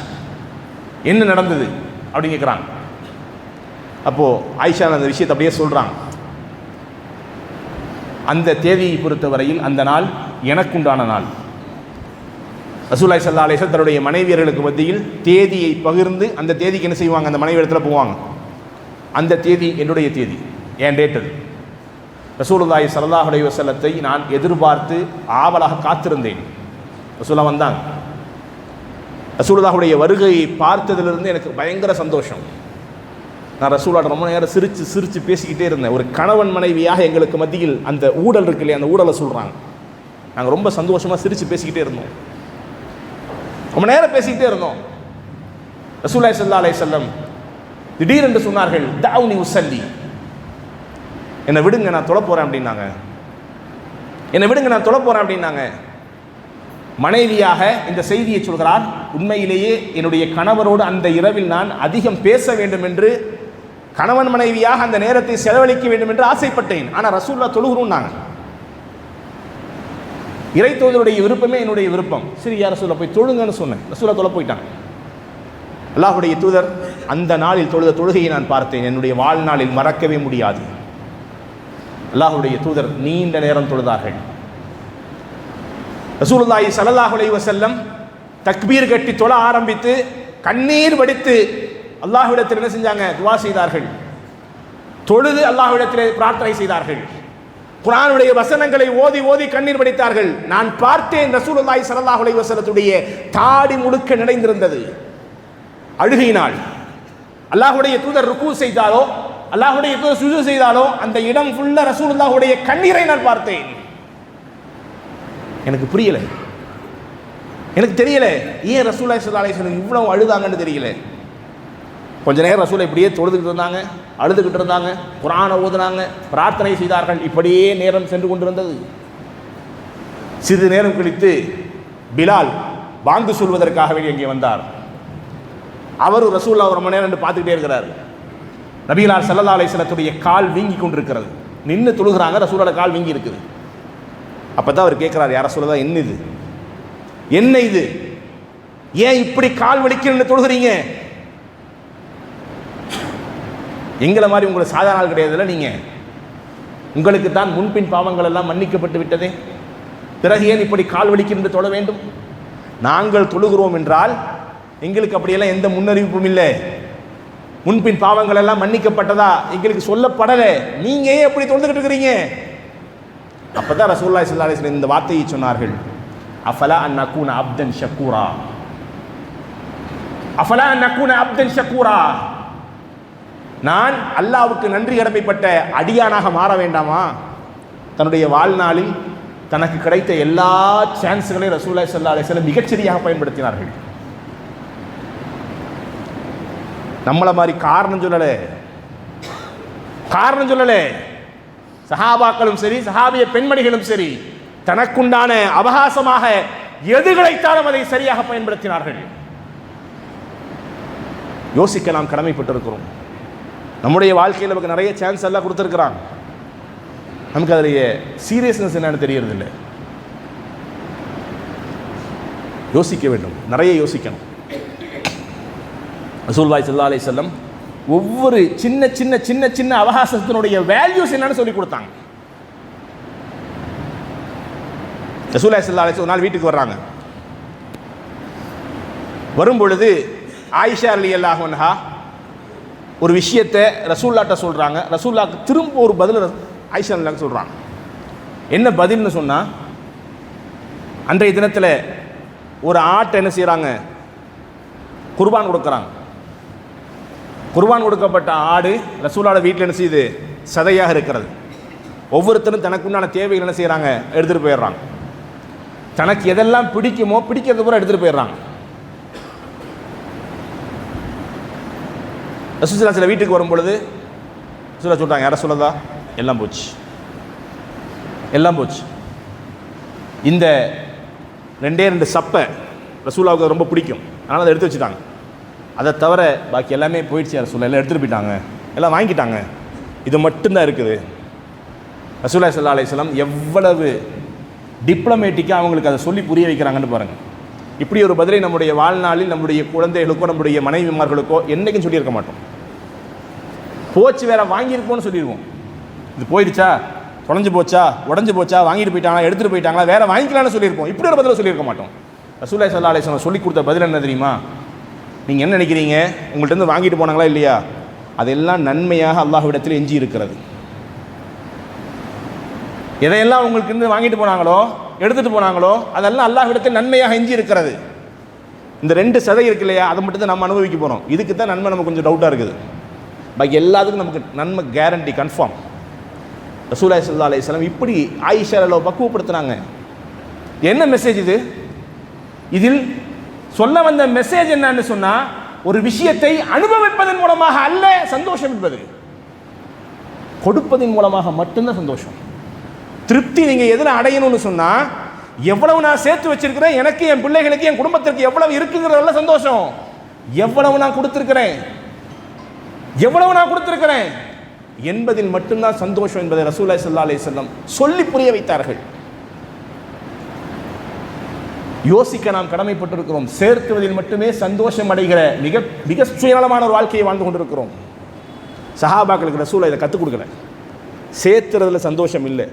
என்ன நடந்தது அப்படின்னு கேட்குறாங்க. அப்போது ஆயிஷா அந்த விஷயத்தை அப்படியே சொல்கிறாங்க. அந்த தேதியை பொறுத்தவரையில் அந்த நாள் எனக்குண்டான நாள். ரசூலுல்லாஹி ஸல்லல்லாஹு அலைஹி வஸல்லம் தன்னுடைய மனைவியர்களுக்கு மத்தியில் தேதியை பகிர்ந்து அந்த தேதிக்கு என்ன செய்வாங்க, அந்த மனைவி இடத்துல போவாங்க. அந்த தேதி என்னுடைய தேதி, என் டேட் அது. ரசூலுல்லாஹி ஸல்லல்லாஹு அலைஹி வஸல்லத்தை நான் எதிர்பார்த்து ஆவலாக காத்திருந்தேன். ரசூலுல்லாஹ் வந்தாங்க. ரசூலுல்லாஹுடைய வருகையை பார்த்ததிலிருந்து எனக்கு பயங்கர சந்தோஷம். நான் ரசூலுல்லாஹ் ரொம்ப நேரம் சிரித்து பேசிக்கிட்டே இருந்தேன். ஒரு கணவன் மனைவியாக எங்களுக்கு மத்தியில் அந்த ஊடல் இருக்கு இல்லையா, அந்த ஊடலை சொல்கிறாங்க. நாங்கள் ரொம்ப சந்தோஷமாக சிரித்து பேசிக்கிட்டே இருந்தோம். ரொம்ப நேரம் பேசிக்கிட்டே இருந்தோம். ரசூலுல்லாஹி ஸல்லல்லாஹு அலைஹி வஸல்லம் திடீரென்று சொன்னார்கள், தஅவுனி உஸல்லி, என்னை விடுங்க நான் தொழ போகிறேன் அப்படின்னாங்க. என்னை விடுங்க நான் தொழ போகிறேன் அப்படின்னாங்க. மனைவியாக இந்த செய்தியை சொல்கிறார். உண்மையிலேயே என்னுடைய கணவரோடு அந்த இரவில் நான் அதிகம் பேச வேண்டும் என்று, கணவன் மனைவியாக அந்த நேரத்தை செலவழிக்க வேண்டும் என்று ஆசைப்பட்டேன். ஆனால் ரசூலுல்லாஹ் தொழுகிறோம்னாங்க. இறை தூதருடைய விருப்பமே என்னுடைய விருப்பம். சரி யார் ரசூலுல்லாஹ் போய் தொழுங்கன்னு சொன்னேன். ரசூலுல்லாஹ் தொழ போயிட்டாங்க. அல்லாஹ்வுடைய தூதர் அந்த நாளில் தொழுத தொழுகையை நான் பார்த்தேன். என்னுடைய வாழ்நாளில் மறக்கவே முடியாது. அல்லாஹ்வுடைய தூதர் நீண்ட நேரம் தொழுதார்கள். ரசூலுல்லாஹி ஸல்லல்லாஹு அலைஹி வஸல்லம் தக்பீர் கட்டி தொழ ஆரம்பித்து கண்ணீர் வடித்து அல்லாஹ்விடத்தில் என்ன செஞ்சாங்க, துவா செய்தார்கள். தொழுது அல்லாஹ்விடத்தில் பிரார்த்தனை செய்தார்கள். குர்ஆனுடைய வசனங்களை ஓதி ஓதி கண்ணீர் வடித்தார்கள். நான் பார்த்தேன் ரசூலுல்லாஹி ஸல்லல்லாஹு அலைஹி வஸல்லத்துடைய தாடி முழுக்க நிறைந்திருந்தது அழுகையினால். அல்லாஹ்வுடைய தூதர் ருக்கு செய்தாலோ, அல்லாஹ்வுடைய தூதர் சுஜூத் செய்தாலோ அந்த இடம் ஃபுல்லா ரசூலுல்லாஹுடைய கண்ணீரை நான் பார்த்தேன். எனக்கு புரியல, எனக்கு தெரியல ஏன் ரசூலுல்லாஹி ஸல்லல்லாஹு அலைஹி வஸல்லம் இவ்வளவு அழுதாங்கன்னு தெரியல. கொஞ்ச நேரம் ரசூலை இப்படியே தொழுதுகிட்டு இருந்தாங்க, அழுதுகிட்டு இருந்தாங்க, குர்ஆனை ஓதுனாங்க, பிரார்த்தனை செய்தார்கள். இப்படியே நேரம் சென்று கொண்டிருந்தது. சிறிது நேரம் கழித்து பிலால் வாங்கு சொல்வதற்காக வேண்டி இங்கே வந்தார். அவர் ரசூலுல்லாஹ் ஒரு மணி நேரம் என்று பார்த்துக்கிட்டே இருக்கிறார். நபிகளார் ஸல்லல்லாஹு அலைஹி வஸல்லத்துடைய கால் வீங்கி கொண்டிருக்கிறது. நின்று தொழுகிறாங்க, ரசூலுல்லாஹ் கால் வீங்கி இருக்குது. அப்போ தான் அவர் கேட்குறார், யார் ரசூலுல்லாஹ் என்ன இது, என்ன இது, ஏன் இப்படி கால் வலிக்கணும்னு தொழுகிறீங்க? எங்களை மாதிரி உங்களுக்கு சாதாரண நாள் கிடையாதுல்ல, நீங்கள் உங்களுக்கு தான் முன்பின் பாவங்கள் எல்லாம் மன்னிக்கப்பட்டு விட்டதே, பிறகு ஏன் இப்படி கால் வலிக்கின்ற தொழ வேண்டும்? நாங்கள் தொழுகிறோம் என்றால் எங்களுக்கு அப்படியெல்லாம் எந்த முன்னறிவிப்பும் இல்லை. முன்பின் பாவங்கள் எல்லாம் மன்னிக்கப்பட்டதா எங்களுக்கு சொல்லப்படலை. நீங்க ஏன் எப்படி தொழுதுகிட்டு இருக்கிறீங்க? அப்பதான் ரசூலுல்லாஹி ஸல்லல்லாஹு அலைஹி வஸல்லம் இந்த வார்த்தையை சொன்னார்கள், அஃபலா அன் நகூன அப்தன் ஷக்கூரா, அஃபலா அன் நகூன அப்தன் ஷக்கூரா, நான் அல்லாஹ்வுக்கு நன்றி கடமைப்பட்ட அடியானாக மாற வேண்டாமா? தன்னுடைய வாழ்நாளில் தனக்கு கிடைத்த எல்லா சான்ஸ்களையும் ரசூலுல்லாஹி ஸல்லல்லாஹு அலைஹி வஸல்லம் மிகச்சரியாக பயன்படுத்தினார்கள். நம்மளை மாதிரி காரணம் சொல்லலை. சஹாபாக்களும் சரி, சஹாபிய பெண்மணிகளும் சரி, தனக்குண்டான அவகாசமாக எது கிடைத்தாலும் அதை சரியாக பயன்படுத்தினார்கள். யோசிக்க நாம் கடமைப்பட்டிருக்கிறோம். நம்முடைய வாழ்க்கையில் நமக்கு நிறைய சான்ஸ் எல்லாம் கொடுத்துருக்குறாங்க. நமக்கு அதில் சீரியஸ்னஸ் என்னன்னு தெரியறதில்லை. யோசிக்க வேண்டும், நிறைய யோசிக்கணும். ரசூலுல்லாஹி ஸல்லல்லாஹு அலைஹி வஸல்லம் ஒவ்வொரு சின்ன சின்ன சின்ன சின்ன அவகாசத்தினுடைய வேல்யூஸ் என்னன்னு சொல்லி கொடுத்தாங்க. ரசூலுல்லாஹி ஸல்லல்லாஹு அலைஹி வஸல்லம் ஒரு நாள் வீட்டுக்கு வர்றாங்க. வரும்பொழுது ஆயிஷா ரலியல்லாஹு அன்ஹா ஒரு விஷயத்தை ரசூலுல்லாஹ்ட்ட சொல்கிறாங்க. ரசூலுல்லாஹ்க்கு திரும்ப ஒரு பதில் ஆயிஷா ரலியல்லாஹு சொல்கிறாங்க. என்ன பதில்னு சொன்னால், அன்றைய தினத்தில் ஒரு ஆட்டை என்ன செய்கிறாங்க, குர்பான் கொடுக்குறாங்க. குர்பான் கொடுக்கப்பட்ட ஆடு ரசூலோட வீட்டில் என்ன செய்யுது, சதையாக இருக்கிறது. ஒவ்வொருத்தரும் தனக்குண்டான தேவைகள் என்ன செய்கிறாங்க, எடுத்துகிட்டு போயிடுறாங்க. தனக்கு எதெல்லாம் பிடிக்குமோ பிடிக்கிறது பூரா எடுத்துகிட்டு போயிடுறாங்க. ரசூலுல்லாஹ் சில வீட்டுக்கு வரும்பொழுது ரசூலுல்லாஹ் சொல்கிறாங்க, யாரை சொல்லதா, எல்லாம் போச்சு, எல்லாம் போச்சு. இந்த 2 சப்பை ரசூலுல்லாஹ்வுக்கு ரொம்ப பிடிக்கும், அதனால் அதை எடுத்து வச்சுட்டாங்க. அதை தவிர பாக்கி எல்லாமே போயிடுச்சு. ரசூலுல்லாஹ் எல்லாம் எடுத்துகிட்டு போயிட்டாங்க, எல்லாம் வாங்கிட்டாங்க, இது மட்டும்தான் இருக்குது. ரசூலுல்லாஹி ஸல்லல்லாஹு அலைஹி வஸல்லம் எவ்வளவு டிப்ளமேட்டிக்காக அவங்களுக்கு அதை சொல்லி புரிய வைக்கிறாங்கன்னு பாருங்கள். இப்படி ஒரு பதிலை நம்முடைய வாழ்நாளில் நம்முடைய குழந்தைகளுக்கோ நம்முடைய மனைவிமார்களுக்கோ என்றைக்கும் சொல்லியிருக்க மாட்டோம். போச்சு வேற வாங்கியிருக்கோன்னு சொல்லிடுவோம். இது போயிடுச்சா, தொலைஞ்சு போச்சா, உடஞ்சி போச்சா, வாங்கிட்டு போயிட்டாங்களா, எடுத்துகிட்டு போயிட்டாங்களா, வேற வாங்கிக்கலாம்னு சொல்லியிருப்போம். இப்படி ஒரு பதிலை சொல்லியிருக்க மாட்டோம். ரசூலுல்லாஹி ஸல்லல்லாஹு அலைஹி வஸல்லம் சொல்லி கொடுத்த பதில் என்ன தெரியுமா? நீங்கள் என்ன நினைக்கிறீங்க, உங்கள்கிட்ட வாங்கிட்டு போனாங்களா இல்லையா, அதெல்லாம் நன்மையாக அல்லாஹ்விடத்தில் எஞ்சி இருக்கிறது. எதையெல்லாம் உங்களுக்கு வாங்கிட்டு போனாங்களோ, எடுத்துகிட்டு போனாங்களோ, அதெல்லாம் அல்லாஹ்விடத்தில் நன்மையாக எஞ்சி இருக்கிறது. இந்த 2 சதை இருக்கு இல்லையா, அதை மட்டும் தான் நம்ம அனுபவிக்க போகிறோம். இதுக்கு தான் நன்மை நமக்கு கொஞ்சம் டவுட்டாக இருக்குது. பாக்கி எல்லாத்துக்கும் நமக்கு நன்மை கேரண்டி, கன்ஃபார்ம். ரசூலுல்லாஹி ஸல்லல்லாஹு அலைஹி வஸல்லம் இப்படி ஆயிஷா ரலியல்லாஹு பக்குவப்படுத்துனாங்க. என்ன மெசேஜ் இது? இதில் சொல்ல வந்த மெசேஜ் என்னன்னு சொன்னா, ஒரு விஷயத்தை அனுபவிப்பதன் மூலமாக அல்ல சந்தோஷம் என்பது, கொடுப்பதன் மூலமாக மட்டும்தான் சந்தோஷம். திருப்தி நீங்க எதில் அடையணும்னு சொன்னா, எவ்வளவு நான் சேர்த்து வச்சிருக்கிறேன், எனக்கு, என் பிள்ளைகளுக்கு, என் குடும்பத்திற்கு எவ்வளவு இருக்குங்கிறதுல சந்தோஷம். எவ்வளவு நான் கொடுத்திருக்கிறேன், எவ்வளவு நான் கொடுத்திருக்கிறேன் என்பதில் மட்டும்தான் சந்தோஷம் என்பதை ரசூலுல்லாஹி ஸல்லல்லாஹு அலைஹி வஸல்லம் சொல்லி புரிய வைத்தார்கள். யோசிக்க நாம் கடமைப்பட்டிருக்கிறோம். சேர்த்துவதில் மட்டுமே சந்தோஷம் அடைகிற மிக மிக சுயநலமான ஒரு வாழ்க்கையை வாழ்ந்து கொண்டிருக்கிறோம். சஹாபாக்களுக்கு ரசூலுல்லாஹ் இதை கற்றுக் கொடுக்கல. சேர்த்துறதுல சந்தோஷம் இல்லை,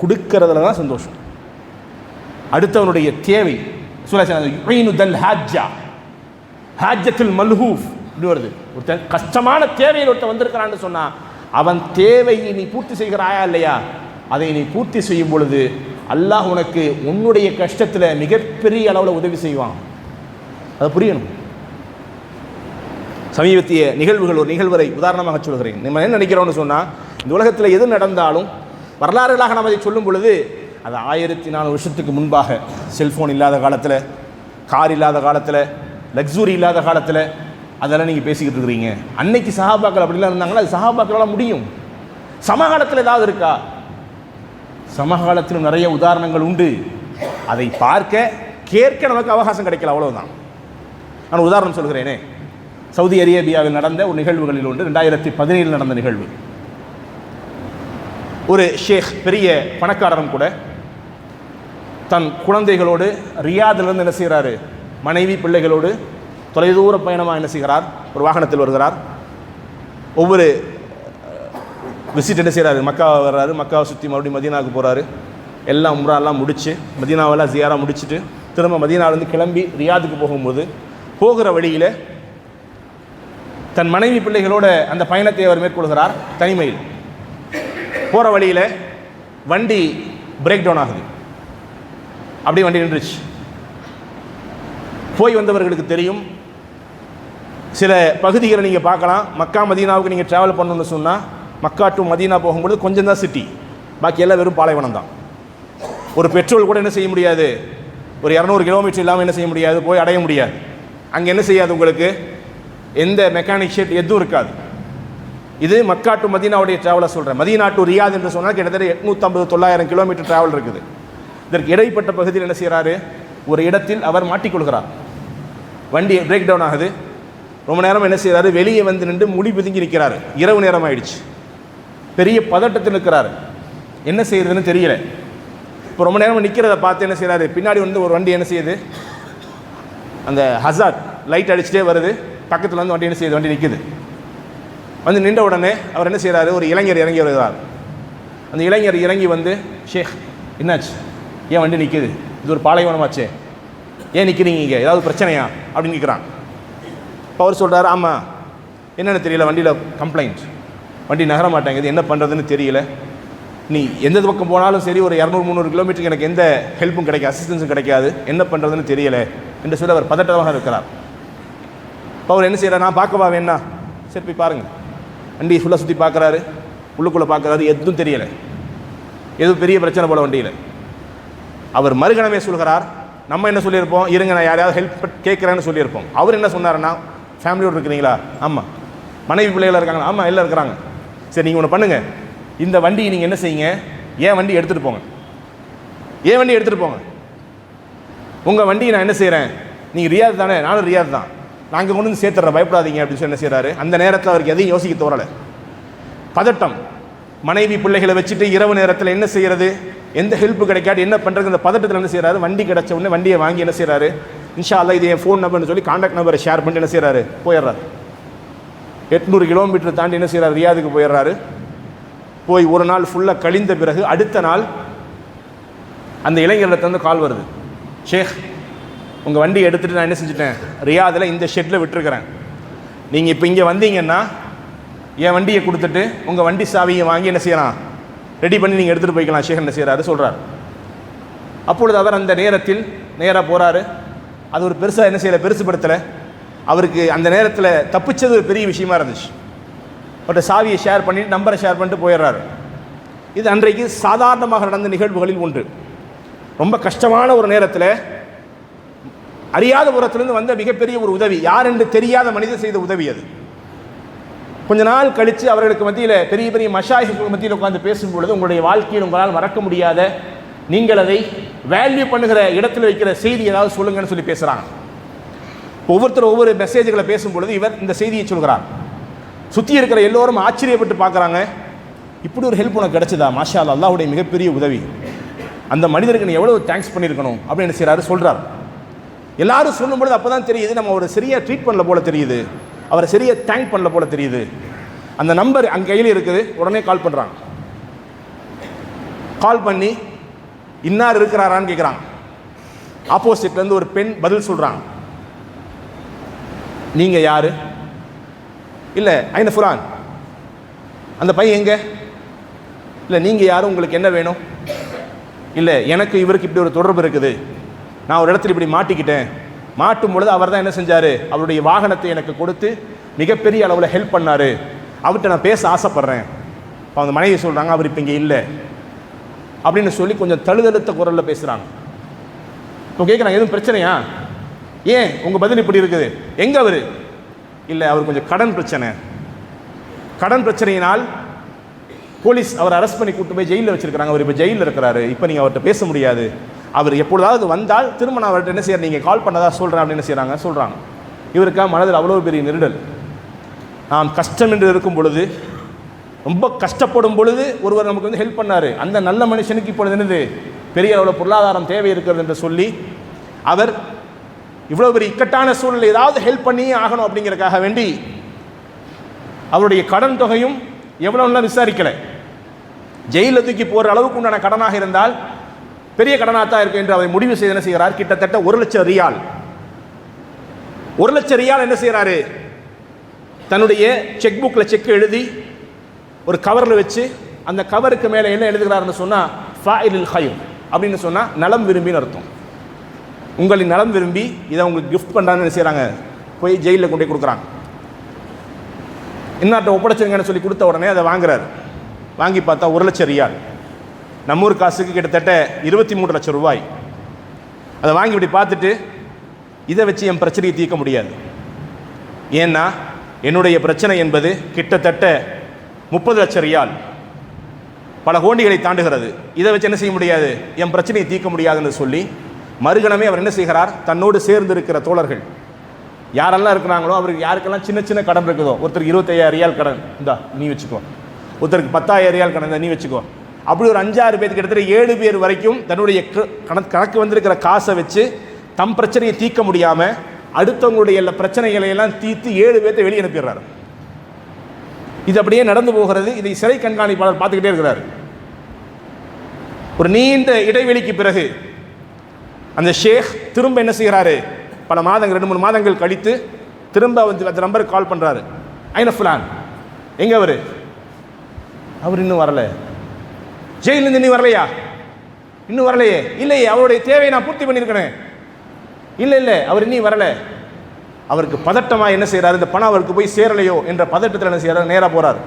கொடுக்கறதுல தான் சந்தோஷம். அடுத்தவனுடைய தேவை ஹாஜத்துல் மல்ஹூஃப் இப்படி வருது. ஒருத்தன் கஷ்டமான தேவையில் ஒருத்தன் வந்திருக்கிறான்னு சொன்னா, அவன் தேவையை நீ பூர்த்தி செய்கிறாயா இல்லையா, அதை நீ பூர்த்தி செய்யும் பொழுது அல்லாஹ் உனக்கு உன்னுடைய கஷ்டத்தில் மிகப்பெரிய அளவில் உதவி செய்வான். அது புரியணும். சமீபத்திய நிகழ்வுகள், ஒரு நிகழ்வரை உதாரணமாக சொல்கிறேன். நம்ம என்ன நினைக்கிறோம்னு சொன்னால், இந்த உலகத்தில் எது நடந்தாலும் வரலாறுகளாக நாம் அதை சொல்லும் பொழுது, அது 1400 வருஷத்துக்கு முன்பாக, செல்ஃபோன் இல்லாத காலத்தில், கார் இல்லாத காலத்தில், லக்ஸுரி இல்லாத காலத்தில் அதெல்லாம் நீங்கள் பேசிக்கிட்டு இருக்கிறீங்க. அன்னைக்கு சஹாபாக்கள் அப்படிலாம் இருந்தாங்களா? அது சஹாபாக்களால் முடியும். சமகாலத்தில் ஏதாவது இருக்கா? சமகாலத்திலும் நிறைய உதாரணங்கள் உண்டு. அதை பார்க்க கேட்க நமக்கு அவகாசம் கிடைக்கல, அவ்வளவுதான். நான் உதாரணம் சொல்கிறேனே, சவுதி அரேபியாவில் நடந்த ஒரு நிகழ்வுகளில் ஒன்று 2017 நடந்த நிகழ்வு. ஒரு ஷேக், பெரிய பணக்காரரும் கூட, தன் குழந்தைகளோடு ரியாதிலிருந்து என்ன செய்கிறாரு, மனைவி பிள்ளைகளோடு தொலைதூர பயணமாக என்ன செய்கிறார், ஒரு வாகனத்தில் வருகிறார். ஒவ்வொரு விசிட் என்ன செய்கிறாரு, மக்காவை வர்றாரு, மக்காவை சுற்றி மறுபடியும் மதீனாவுக்கு போகிறாரு. எல்லாம் உம்ராலாம் முடித்து, மதீனாவெல்லாம் ஜியாரா முடிச்சுட்டு திரும்ப மதீனாவிலேருந்து கிளம்பி ரியாதுக்கு போகும்போது, போகிற வழியில் தன் மனைவி பிள்ளைகளோட அந்த பயணத்தை அவர் மேற்கொள்கிறார். தனிமையில் போகிற வழியில் வண்டி பிரேக் டவுன் ஆகுது. அப்படி வண்டி நின்றுச்சு. போய் வந்தவர்களுக்கு தெரியும், சில பகுதிகளை நீங்கள் பார்க்கலாம். மக்கா மதீனாவுக்கு நீங்கள் ட்ராவல் பண்ணணும்னு சொன்னால், மக்கா டு மதீனா போகும்பொழுது கொஞ்சம் தான் சிட்டி, பாக்கி எல்லாம் வெறும் பாலைவனம் தான். ஒரு பெட்ரோல் கூட என்ன செய்ய முடியாது, ஒரு 200 கிலோமீட்டர் இல்லாமல் என்ன செய்ய முடியாது, போய் அடைய முடியாது. அங்கே என்ன செய்யாது, உங்களுக்கு எந்த மெக்கானிக் ஷெட் எதுவும் இருக்காது. இது மக்கா டு மதீனாவுடைய ட்ராவலை சொல்கிறேன். மதீனா டு ரியாத் என்று சொன்னால் கிட்டத்தட்ட 850-900 கிலோமீட்டர் ட்ராவல் இருக்குது. இதற்கு இடைப்பட்ட பகுதியில் என்ன செய்கிறாரு, ஒரு இடத்தில் அவர் மாட்டிக்கொள்கிறார். வண்டி பிரேக் டவுன் ஆகுது. ரொம்ப நேரம் என்ன செய்கிறாரு, வெளியே வந்து நின்று முடி பிதுங்கி நிற்கிறாரு. இரவு நேரம் ஆயிடுச்சு, பெரிய பதட்டத்தில் நிற்கிறாரு, என்ன செய்யறதுன்னு தெரியல. இப்போ ரொம்ப நேரம் நிற்கிறத பார்த்து என்ன செய்கிறாரு, பின்னாடி வந்து ஒரு வண்டி என்ன செய்யுது, அந்த ஹசார்ட் லைட் அடிச்சுட்டே வருது, பக்கத்தில் வந்து வண்டி என்ன செய்யுது, வண்டி நிற்குது. வந்து நின்ற உடனே அவர் என்ன செய்கிறாரு, ஒரு இளைஞர் இறங்கி வருகிறார். அந்த இளைஞர் இறங்கி வந்து, ஷேக் என்னாச்சு, ஏன் வண்டி நிற்குது, இது ஒரு பாலைவனமாச்சே, ஏன் நிற்கிறீங்க இங்கே, ஏதாவது பிரச்சனையா அப்படின்னு கேட்குறான். இப்போ அவர் சொல்கிறார், ஆமாம் என்னென்னு தெரியல, வண்டியில் கம்ப்ளைண்ட், வண்டி நகர மாட்டேங்குது, என்ன பண்ணுறதுன்னு தெரியல, நீ எந்த பக்கம் போனாலும் சரி ஒரு 200-300 கிலோமீட்டருக்கு எனக்கு எந்த ஹெல்ப்பும் கிடைக்காது, அசிஸ்டன்ஸும் கிடைக்காது, என்ன பண்ணுறதுன்னு தெரியலை என்று சொல்லி அவர் பதட்டமாக இருக்கிறார். இப்போ அவர் என்ன செய்கிறார், நான் பார்க்கவா வேணா, சரி போய் பாருங்கள். வண்டி ஃபுல்லாக சுற்றி பார்க்குறாரு, உள்ளுக்குள்ளே பார்க்குறாரு, எதுவும் தெரியலை, எதுவும் பெரிய பிரச்சனை போல வண்டியில். அவர் மறுகணமே சொல்கிறார், நம்ம என்ன சொல்லியிருப்போம், இருங்க நான் யாரையாவது ஹெல்ப் கேட்குறேன்னு சொல்லியிருப்போம். அவர் என்ன சொன்னார்னா, ஃபேமிலியோடு இருக்கிறீங்களா, ஆமாம். மனைவி பிள்ளைகள் இருக்காங்களா, ஆமாம் எல்லாம் இருக்கிறாங்க. சரி நீங்கள் ஒன்று பண்ணுங்கள், இந்த வண்டியை நீங்கள் என்ன செய்யுங்க, ஏன் வண்டி எடுத்துகிட்டு போங்க, ஏன் வண்டி எடுத்துகிட்டு போங்க, உங்கள் வண்டியை நான் என்ன செய்கிறேன், நீங்கள் ரியாத் தானே, நானும் ரியாத் தான், நாங்கள் கொண்டு வந்து சேர்த்துறேன், பயப்படாதீங்க அப்படின்னு சொல்லி என்ன செய்கிறாரு. அந்த நேரத்தில் அவருக்கு எதையும் யோசிக்க தோறலை, பதட்டம். மனைவி பிள்ளைகளை வச்சுட்டு இரவு நேரத்தில் என்ன செய்கிறது, எந்த ஹெல்ப்பு கிடைக்காது, என்ன பண்ணுறது, இந்த பதட்டத்தில் என்ன செய்கிறாரு, வண்டி கிடச்ச உடனே வண்டியை வாங்கி என்ன செய்கிறாரு, இன்ஷா அல்லாஹ் இது என் ஃபோன் நம்பர்னு சொல்லி கான்டாக்ட் நம்பரை ஷேர் பண்ணி என்ன செய்கிறாரு, போயிடுறாரு. 800 கிலோமீட்டர் தாண்டி என்ன செய்கிறார், ரியாதுக்கு போயிடுறாரு. போய் ஒரு நாள் ஃபுல்லாக கழிந்த பிறகு அடுத்த நாள் அந்த இளைஞர்கிட்ட கால் வருது, ஷேக் உங்கள் வண்டி எடுத்துகிட்டு நான் என்ன செஞ்சுட்டேன், ரியாதில் இந்த ஷெட்டில் விட்டுருக்கிறேன், நீங்கள் இப்போ இங்கே வந்தீங்கன்னா என் வண்டியை கொடுத்துட்டு உங்கள் வண்டி சாவியை வாங்கி என்ன செய்யலாம், ரெடி பண்ணி நீங்கள் எடுத்துகிட்டு போய்க்கலாம் ஷேக் என்ன செய்கிறாரு சொல்கிறார். அப்பொழுது அவர் அந்த நேரத்தில் நேராக போகிறாரு. அது ஒரு பெருசாக என்ன செய்யலை, பெருசுப்படுத்தலை. அவருக்கு அந்த நேரத்தில் தப்பிச்சது ஒரு பெரிய விஷயமா இருந்துச்சு. அவர்கிட்ட சாவியை ஷேர் பண்ணி நம்பரை ஷேர் பண்ணிட்டு போயிடுறாரு. இது அன்றைக்கு சாதாரணமாக நடந்த நிகழ்வுகளில் ஒன்று. ரொம்ப கஷ்டமான ஒரு நேரத்தில் அறியாத புறத்திலிருந்து வந்த மிகப்பெரிய ஒரு உதவி, யார் என்று தெரியாத மனிதர் செய்த உதவி அது. கொஞ்ச நாள் கழித்து அவர்களுக்கு மத்தியில் பெரிய பெரிய மஷாயிகளுக்கு மத்தியில் உட்கார்ந்து பேசும்பொழுது, உங்களுடைய வாழ்க்கையில் உங்களால் மறக்க முடியாத, நீங்கள் அதை வேல்யூ பண்ணுகிற இடத்துல வைக்கிற செய்தி ஏதாவது சொல்லுங்கன்னு சொல்லி பேசுகிறாங்க. ஒவ்வொருத்தரும் ஒவ்வொரு மெசேஜ்களை பேசும்பொழுது இவர் இந்த செய்தியை சொல்கிறார். சுற்றி இருக்கிற எல்லோரும் ஆச்சரியப்பட்டு பார்க்குறாங்க, இப்படி ஒரு ஹெல்ப் உனக்கு கிடைச்சதா, மாஷா அல்லாஹ், அல்லாஹ்வுடைய மிகப்பெரிய உதவி, அந்த மனிதருக்கு நீ எவ்வளோ தேங்க்ஸ் பண்ணியிருக்கணும் அப்படின்னு என்ன செய்கிறாரு சொல்கிறார். எல்லாரும் சொல்லும்பொழுது அப்போ தான் தெரியுது, நம்ம ஒரு சரியாக ட்ரீட் பண்ணல போல தெரியுது, அவரை சரியாக தேங்க் பண்ணல போல தெரியுது. அந்த நம்பர் அங்கே கையில் இருக்குது, உடனே கால் பண்ணுறாங்க. கால் பண்ணி இன்னார் இருக்கிறாரான்னு கேட்குறாங்க. ஆப்போசிட்லேருந்து ஒரு பெண் பதில் சொல்கிறாங்க, நீங்கள் யார், இல்லை ஐன ஃபுலான், அந்த பையன் எங்கே, இல்லை நீங்கள் யாரும், உங்களுக்கு என்ன வேணும், இல்லை எனக்கு இவருக்கு இப்படி ஒரு தொடர்பு இருக்குது, நான் ஒரு இடத்துல இப்படி மாட்டிக்கிட்டேன், மாட்டும் பொழுது அவர் தான் என்ன செஞ்சார், அவருடைய வாகனத்தை எனக்கு கொடுத்து மிகப்பெரிய அளவில் ஹெல்ப் பண்ணார், அவர்கிட்ட நான் பேச ஆசைப்பட்றேன். இப்போ அந்த மனைவி சொல்கிறாங்க, அவர் இப்போ இங்கே இல்லை அப்படின்னு சொல்லி கொஞ்சம் தழுதழுத்த குரலில் பேசுகிறாங்க. இப்போ கேட்குறாங்க, எதுவும் பிரச்சனையா, ஏன் உங்கள் பதில் இப்படி இருக்குது, எங்கே அவர், இல்லை அவர் கொஞ்சம் கடன் பிரச்சனை, கடன் பிரச்சனையினால் போலீஸ் அவர் அரெஸ்ட் பண்ணி கூட்டு போய் ஜெயிலில் வச்சிருக்கிறாங்க, அவர் இப்போ ஜெயிலில் இருக்கிறாரு, இப்போ நீங்கள் அவர்கிட்ட பேச முடியாது, அவர் எப்பொழுதாவது வந்தால் திரும்ப நான் அவர்கிட்ட என்ன செய்யறேன், நீங்கள் கால் பண்ணதா சொல்கிறேன் அப்படின்னு என்ன சொல்கிறாங்க. இவருக்காக மனதில் அவ்வளோ பெரிய நெருடல். நாம் கஷ்டம் என்று இருக்கும் பொழுது, ரொம்ப கஷ்டப்படும் பொழுது ஒருவர் நமக்கு வந்து ஹெல்ப் பண்ணார், அந்த நல்ல மனுஷனுக்கு இப்பொழுது என்னது பெரிய அளவில் பொருளாதாரம் தேவை இருக்கிறது என்று சொல்லி அவர் இவ்வளோ பெரிய இக்கட்டான சூழ்நிலை ஏதாவது ஹெல்ப் பண்ணியே ஆகணும் அப்படிங்கிறதுக்காக வேண்டி அவருடைய கடன் தொகையும் எவ்வளோன்னா விசாரிக்கலை, ஜெயிலில் தூக்கி போகிற அளவுக்கு உண்டான கடனாக இருந்தால் பெரிய கடனாகத்தான் இருக்கு என்று அவர் முடிவு செய்து என்ன செய்கிறார், கிட்டத்தட்ட 1 லட்சம் ரியால், 1 லட்சம் ரியால் என்ன செய்கிறாரு, தன்னுடைய செக் புக்கில் செக் எழுதி ஒரு கவரில் வச்சு அந்த கவருக்கு மேலே என்ன எழுதுகிறாருன்னு சொன்னால் ஃபாயிலுல் ஹைர் அப்படின்னு சொன்னால் நலம் விரும்பின்னு அர்த்தம். உங்களின் நலம் விரும்பி இதை உங்களுக்கு கிஃப்ட் பண்ணுறாங்கன்னு செய்கிறாங்க, போய் ஜெயிலில் கொண்டு போய் கொடுக்குறாங்க. இன்னாட்ட ஒப்படைச்சிருங்கன்னு சொல்லி கொடுத்த உடனே அதை வாங்குறாரு. வாங்கி பார்த்தா 1 லட்சம் ரியால், நம்ம ஊர் காசுக்கு கிட்டத்தட்ட 23 லட்சம் ரூபாய். அதை வாங்கி இப்படி பார்த்துட்டு, இதை வச்சு என் பிரச்சனையை தீர்க்க முடியாது, ஏன்னா என்னுடைய பிரச்சனை என்பது கிட்டத்தட்ட 30 லட்சம் ரியால், பல கோடிகளை தாண்டுகிறது, இதை வச்சு என்ன செய்ய முடியாது, என் பிரச்சனையை தீர்க்க முடியாதுன்னு சொல்லி மறுகணமே அவர் என்ன செய்கிறார், தன்னோடு சேர்ந்து இருக்கிற தோழர்கள் யாரெல்லாம் இருக்கிறாங்களோ அவருக்கு யாருக்கெல்லாம் சின்ன சின்ன கடன் இருக்குதோ, ஒருத்தருக்கு 25,000 ரியால் கடன் இந்தா நீ வச்சுக்கோ, ஒருத்தருக்கு 10,000 ரியால் கடன் நீ வச்சுக்கோ, அப்படி ஒரு 5-6 பேருக்கு கிட்டத்தட்ட 7 பேர் வரைக்கும் தன்னுடைய கணக்கு வந்திருக்கிற காசை வச்சு தம் பிரச்சனையை தீர்க்க முடியாமல் அடுத்தவங்களுடைய எல்லா பிரச்சனைகளை எல்லாம் தீர்த்து 7 பேர்த்தை வெளியே அனுப்பிடுறாரு. இது அப்படியே நடந்து போகிறது. இதை சிறை கண்காணிப்பாளர் பார்த்துக்கிட்டே இருக்கிறார். ஒரு நீண்ட இடைவெளிக்கு பிறகு அந்த ஷேக் திரும்ப என்ன செய்கிறாரு, பல மாதங்கள் 2-3 மாதங்கள் கழித்து திரும்ப வந்து அந்த நம்பருக்கு கால் பண்ணுறாரு. ஐன ஃபுலான், எங்கே அவர் இன்னும் வரல. ஜெயிலிருந்து இன்னும் வரலையா? இன்னும் வரலையே. இல்லையே, அவருடைய தேவையை நான் பூர்த்தி பண்ணியிருக்கேன். இல்லை அவர் இன்னும் வரல. அவருக்கு பதட்டமாக என்ன செய்கிறார், இந்த பணம் அவருக்கு போய் சேரலையோ என்ற பதட்டத்தில் என்ன செய்கிறார், நேராக போகிறார்.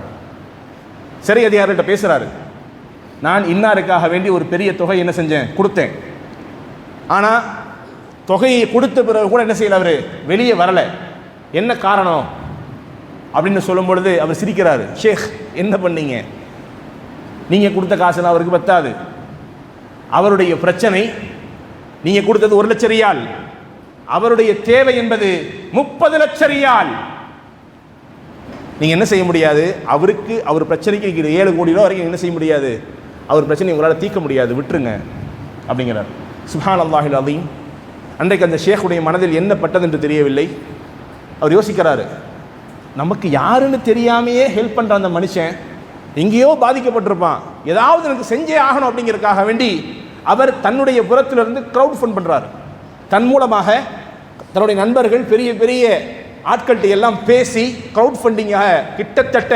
சிறை அதிகாரிகிட்ட பேசுகிறாரு. நான் இன்னாருக்காக வேண்டி ஒரு பெரிய தொகை என்ன செஞ்சேன், கொடுத்தேன். ஆனால் தொகையை கொடுத்த பிறகு கூட என்ன செய்யல, அவர் வெளியே வரலை. என்ன காரணம் அப்படின்னு சொல்லும் பொழுது அவர் சிரிக்கிறாரு. ஷேக், என்ன பண்ணீங்க, நீங்கள் கொடுத்த காசுலாம் அவருக்கு பத்தாது. அவருடைய பிரச்சனை, நீங்கள் கொடுத்தது 1 லட்சம் ரியால், அவருடைய தேவை என்பது 30 லட்சம் ரியால். நீங்கள் என்ன செய்ய முடியாது, அவருக்கு அவர் பிரச்சனைக்கு 7 கோடி ரூபா வரைக்கும் என்ன செய்ய முடியாது, அவர் பிரச்சனை உங்களால் தீர்க்க முடியாது, விட்டுருங்க அப்படிங்கிறார். சுப்ஹான் அல்லாஹில் அலீம். அன்றைக்கு அந்த ஷேக்குடைய மனதில் என்ன பட்டது என்று தெரியவில்லை. அவர் யோசிக்கிறாரு, நமக்கு யாருன்னு தெரியாமையே ஹெல்ப் பண்ணுற அந்த மனுஷன் எங்கேயோ பாதிக்கப்பட்டிருப்பான், ஏதாவது எனக்கு செஞ்சே ஆகணும் அப்படிங்கிறதுக்காக வேண்டி அவர் தன்னுடைய புறத்திலிருந்து க்ரௌட் ஃபண்ட் பண்ணுறாரு. தன் மூலமாக தன்னுடைய நண்பர்கள் பெரிய பெரிய ஆட்கள்கிட்ட எல்லாம் பேசி க்ரௌட் ஃபண்டிங்காக கிட்டத்தட்ட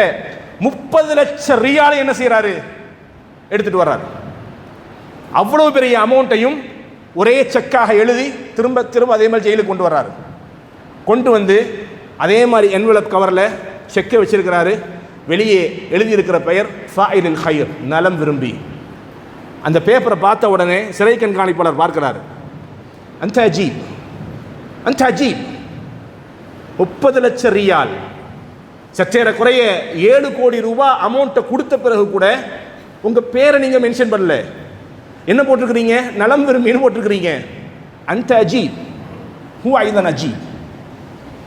30 லட்சம் ரியாலை என்ன செய்கிறாரு, எடுத்துகிட்டு வர்றாரு. அவ்வளோ பெரிய அமௌண்ட்டையும் ஒரே செக்காக எழுதி திரும்ப திரும்ப அதே மாதிரி ஜெயிலுக்கு கொண்டு வர்றாரு. கொண்டு வந்து அதே மாதிரி என்வலப் கவரில் செக்கை வச்சிருக்கிறாரு. வெளியே எழுதியிருக்கிற பெயர் ஃபாயிலுல் ஹைர், நலம் விரும்பி. அந்த பேப்பரை பார்த்த உடனே சிறை கண்காணிப்பாளர் பார்க்கிறார். அந்த அஜீப், 30 லட்சம் ரியால், சற்றேற குறைய 7 கோடி ரூபாய் அமௌண்ட்டை கொடுத்த பிறகு கூட உங்கள் பேரை நீங்கள் மென்ஷன் பண்ணல. என்ன போட்டிருக்கிறீங்க, நலம் விரும்பின்னு போட்டிருக்கிறீங்க. அந்த அஜீப், ஹூ ஐதன் அஜீப்,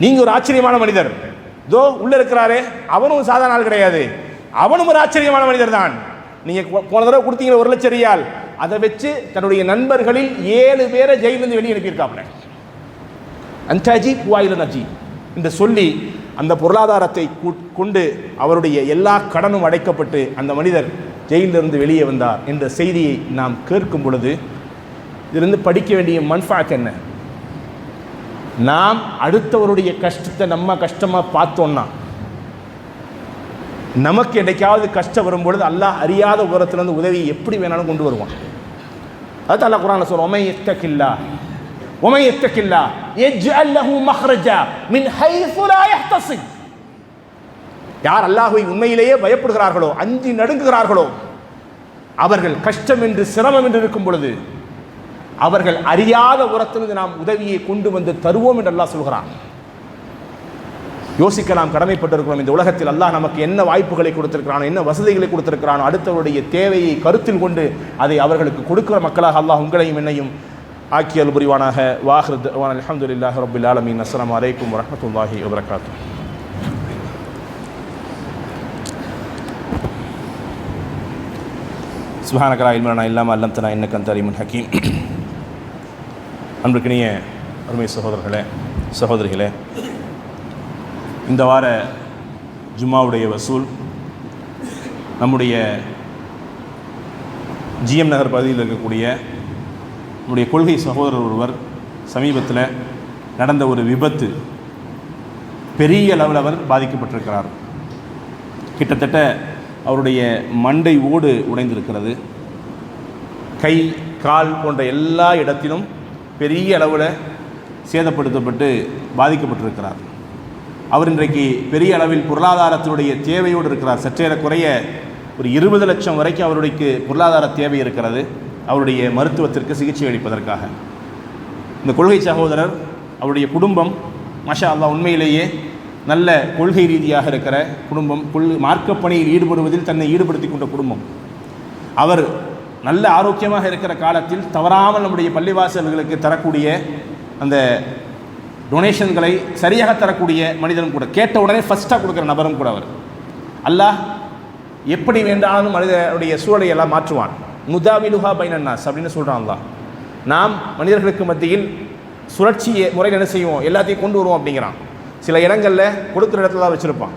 நீங்கள் ஒரு ஆச்சரியமான மனிதர். தோ உள்ள இருக்கிறாரே அவனும் சாதாரண ஆள் கிடையாது, அவனும் ஒரு ஆச்சரியமான மனிதர் தான். நீங்கள் போன தடவை கொடுத்தீங்க 1 லட்சம் ரியால், அதை வச்சு தன்னுடைய நண்பர்களில் 7 பேரை ஜெயிலிருந்து வெளியே அனுப்பியிருக்காப்ல. அந்த அஜீப் ஹூ ஐதன் அஜீப் என்று சொல்லி அந்த பொருளாதாரத்தை கொண்டு அவருடைய எல்லா கடனும் அடைக்கப்பட்டு அந்த மனிதர் ஜெயிலிருந்து வெளியே வந்தார் என்ற செய்தியை நாம் கேட்கும் பொழுது இதிலிருந்து படிக்க வேண்டிய மன்ஃபாத் என்ன? நாம் அடுத்தவருடைய கஷ்டத்தை நம்ம கஷ்டமாக பார்த்தோம்னா, நமக்கு என்னைக்காவது கஷ்டம் வரும்பொழுது அல்லாஹ் அறியாத உரத்திலிருந்து உதவி எப்படி வேணாலும் கொண்டு வருவான். அது அல்லாஹ் குர்ஆன்ல சொல்றான், ومن يتق الله يجعل له مخرجا من حيث لا يحتسب. யார் அல்லாஹ்வை உண்மையிலேயே பயப்படுகிறார்களோ, அஞ்சி நடுங்குகிறார்களோ, அவர்கள் கஷ்டம் என்று சிரமம் என்று இருக்கும் பொழுது அவர்கள் அறியாத உரத்திலிருந்து நாம் உதவியை கொண்டு வந்து தருவோம் என்று அல்லாஹ் சொல்கிறான். யோசிக்க நாம் கடமைப்பட்டிருக்கிறோம். இந்த உலகத்தில் அல்லாஹ் நமக்கு என்ன வாய்ப்புகளை கொடுத்திருக்கிறானோ, என்ன வசதிகளை கொடுத்திருக்கிறானோ, அடுத்தவருடைய தேவையை கருத்தில் கொண்டு அதை அவர்களுக்கு கொடுக்கிற மக்களாக அல்லாஹ் உங்களையும் என்னையும் ஆக்கியல் புரிவானாக. வாஹிர் தஅவானா அல்ஹம்துலில்லாஹி ரப்பில் ஆலமீன். அஸ்ஸலாமு அலைக்கும் வரஹ்மத்துல்லாஹி வபரகாத்துஹு. சுப்ஹானக லா இல்ம லனா இல்லா மா அல்லம்தனா இன்னக அன்த அலீமுல் ஹகீம். அன்பிற்கினிய அருமை சகோதரர்களே, சகோதரிகளே, இந்த வார ஜும்மாவுடைய வசூல் நம்முடைய ஜிஎம் நகர் பகுதியில் இருக்கக்கூடிய நம்முடைய கொள்கை சகோதரர் ஒருவர் சமீபத்தில் நடந்த ஒரு விபத்து, பெரிய அளவில் அவர் பாதிக்கப்பட்டிருக்கிறார். கிட்டத்தட்ட அவருடைய மண்டை ஓடு உடைந்திருக்கிறது. கை, கால் போன்ற எல்லா இடத்திலும் பெரிய அளவில் சேதப்படுத்தப்பட்டு பாதிக்கப்பட்டிருக்கிறார். அவர் இன்றைக்கு பெரிய அளவில் பொருளாதாரத்தினுடைய தேவையோடு இருக்கிறார். சற்றேற குறைய ஒரு 20 லட்சம் வரைக்கும் அவருடைய பொருளாதார தேவை இருக்கிறது, அவருடைய மருத்துவத்திற்கு சிகிச்சை அளிப்பதற்காக. இந்த கொள்கை சகோதரர், அவருடைய குடும்பம் மாஷா அல்லாஹ் உண்மையிலேயே நல்ல கொள்கை ரீதியாக இருக்கிற குடும்பம், மார்க்கப் பணியில் ஈடுபடுவதில் தன்னை ஈடுபடுத்தி கொண்ட குடும்பம். அவர் நல்ல ஆரோக்கியமாக இருக்கிற காலத்தில் தவறாமல் நம்முடைய பள்ளிவாசல்களுக்கு தரக்கூடிய அந்த டொனேஷன்களை சரியாக தரக்கூடிய மனிதனும் கூட, கேட்ட உடனே ஃபஸ்ட்டாக கொடுக்குற நபரும் கூட அவர். அல்லாஹ் எப்படி வேண்டாலும் மனிதனுடைய சூழலை எல்லாம் மாற்றுவான். முதாவிலுஹா பைனன்னாஸ் அப்படின்னு சொல்கிறான் அல்லாஹ். நாம் மனிதர்களுக்கு மத்தியில் சுழற்சியை முறையில் என்ன செய்வோம், எல்லாத்தையும் கொண்டு வருவோம் அப்படிங்கிறான். சில இடங்களில் கொடுக்குற இடத்துல தான் வச்சுருப்பான்,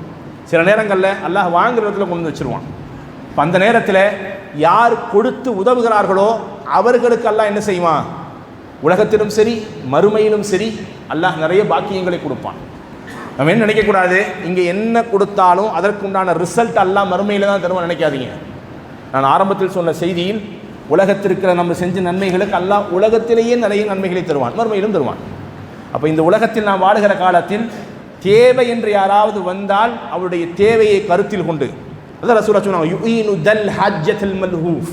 சில நேரங்களில் அல்லாஹ் வாங்குகிற இடத்துல கொண்டு வந்து வச்சுருவான். இப்போ அந்த நேரத்தில் யார் கொடுத்து உதவுகிறார்களோ அவர்களுக்கு அல்லாஹ் என்ன செய்வான், உலகத்திலும் சரி மறுமையிலும் சரி அல்லாஹ் நிறைய பாக்கியங்களை கொடுப்பான். நம்ம என்ன நினைக்கக்கூடாது, இங்கே என்ன கொடுத்தாலும் அதற்குண்டான ரிசல்ட் அல்லாஹ் மறுமையில் தான் தருவான் நினைக்காதீங்க. நான் ஆரம்பத்தில் சொன்ன செய்தியில் உலகத்திற்கிற நம்ம செஞ்ச நன்மைகளுக்கு அல்லாஹ் உலகத்திலேயே நிறைய நன்மைகளை தருவான், மறுமையிலும் தருவான். அப்போ இந்த உலகத்தில் நாம் வாழுகிற காலத்தில் தேவை என்று யாராவது வந்தால் அவருடைய தேவையை கருத்தில் கொண்டு, அதான் ரசூலுல்லாஹ் சொன்னாங்க, யுஈனு தல் ஹஜ்ஜத்துல் மல்ஹூஃப்,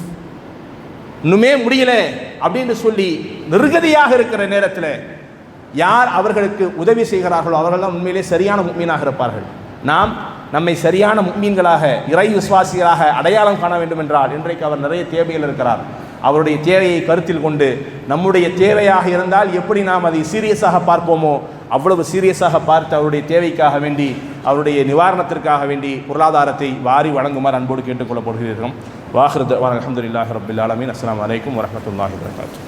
இன்னுமே முடியல அப்படின்னு சொல்லி நிர்கதியாக இருக்கிற நேரத்தில் யார் அவர்களுக்கு உதவி செய்கிறார்களோ அவர்கள் தான் உண்மையிலே சரியான முஃமினாக இருப்பார்கள். நாம் நம்மை சரியான முஃமின்களாக, இறை விசுவாசிகளாக அடையாளம் காண வேண்டும் என்றால், இன்றைக்கு அவர் நிறைய தேவைகள் இருக்கிறார், அவருடைய தேவையை கருத்தில் கொண்டு நம்முடைய தேவையாக இருந்தால் எப்படி நாம் அதை சீரியஸாக பார்ப்போமோ அவ்வளவு சீரியஸாக பார்த்து அவருடைய தேவைக்காக வேண்டி, அவருடைய நிவாரணத்திற்காக வேண்டி பொருளாதாரத்தை வாரி வழங்குமாறு அன்போடு கேட்டுக்கொள்ளப்படுகிறோம். வாஹிரு தஅவானா அல்ஹம்துலில்லாஹி ரப்பில் ஆலமீன். அஸ்ஸலாமு அலைக்கும் வரஹ்மத்துல்லாஹி வபரகாத்துஹு.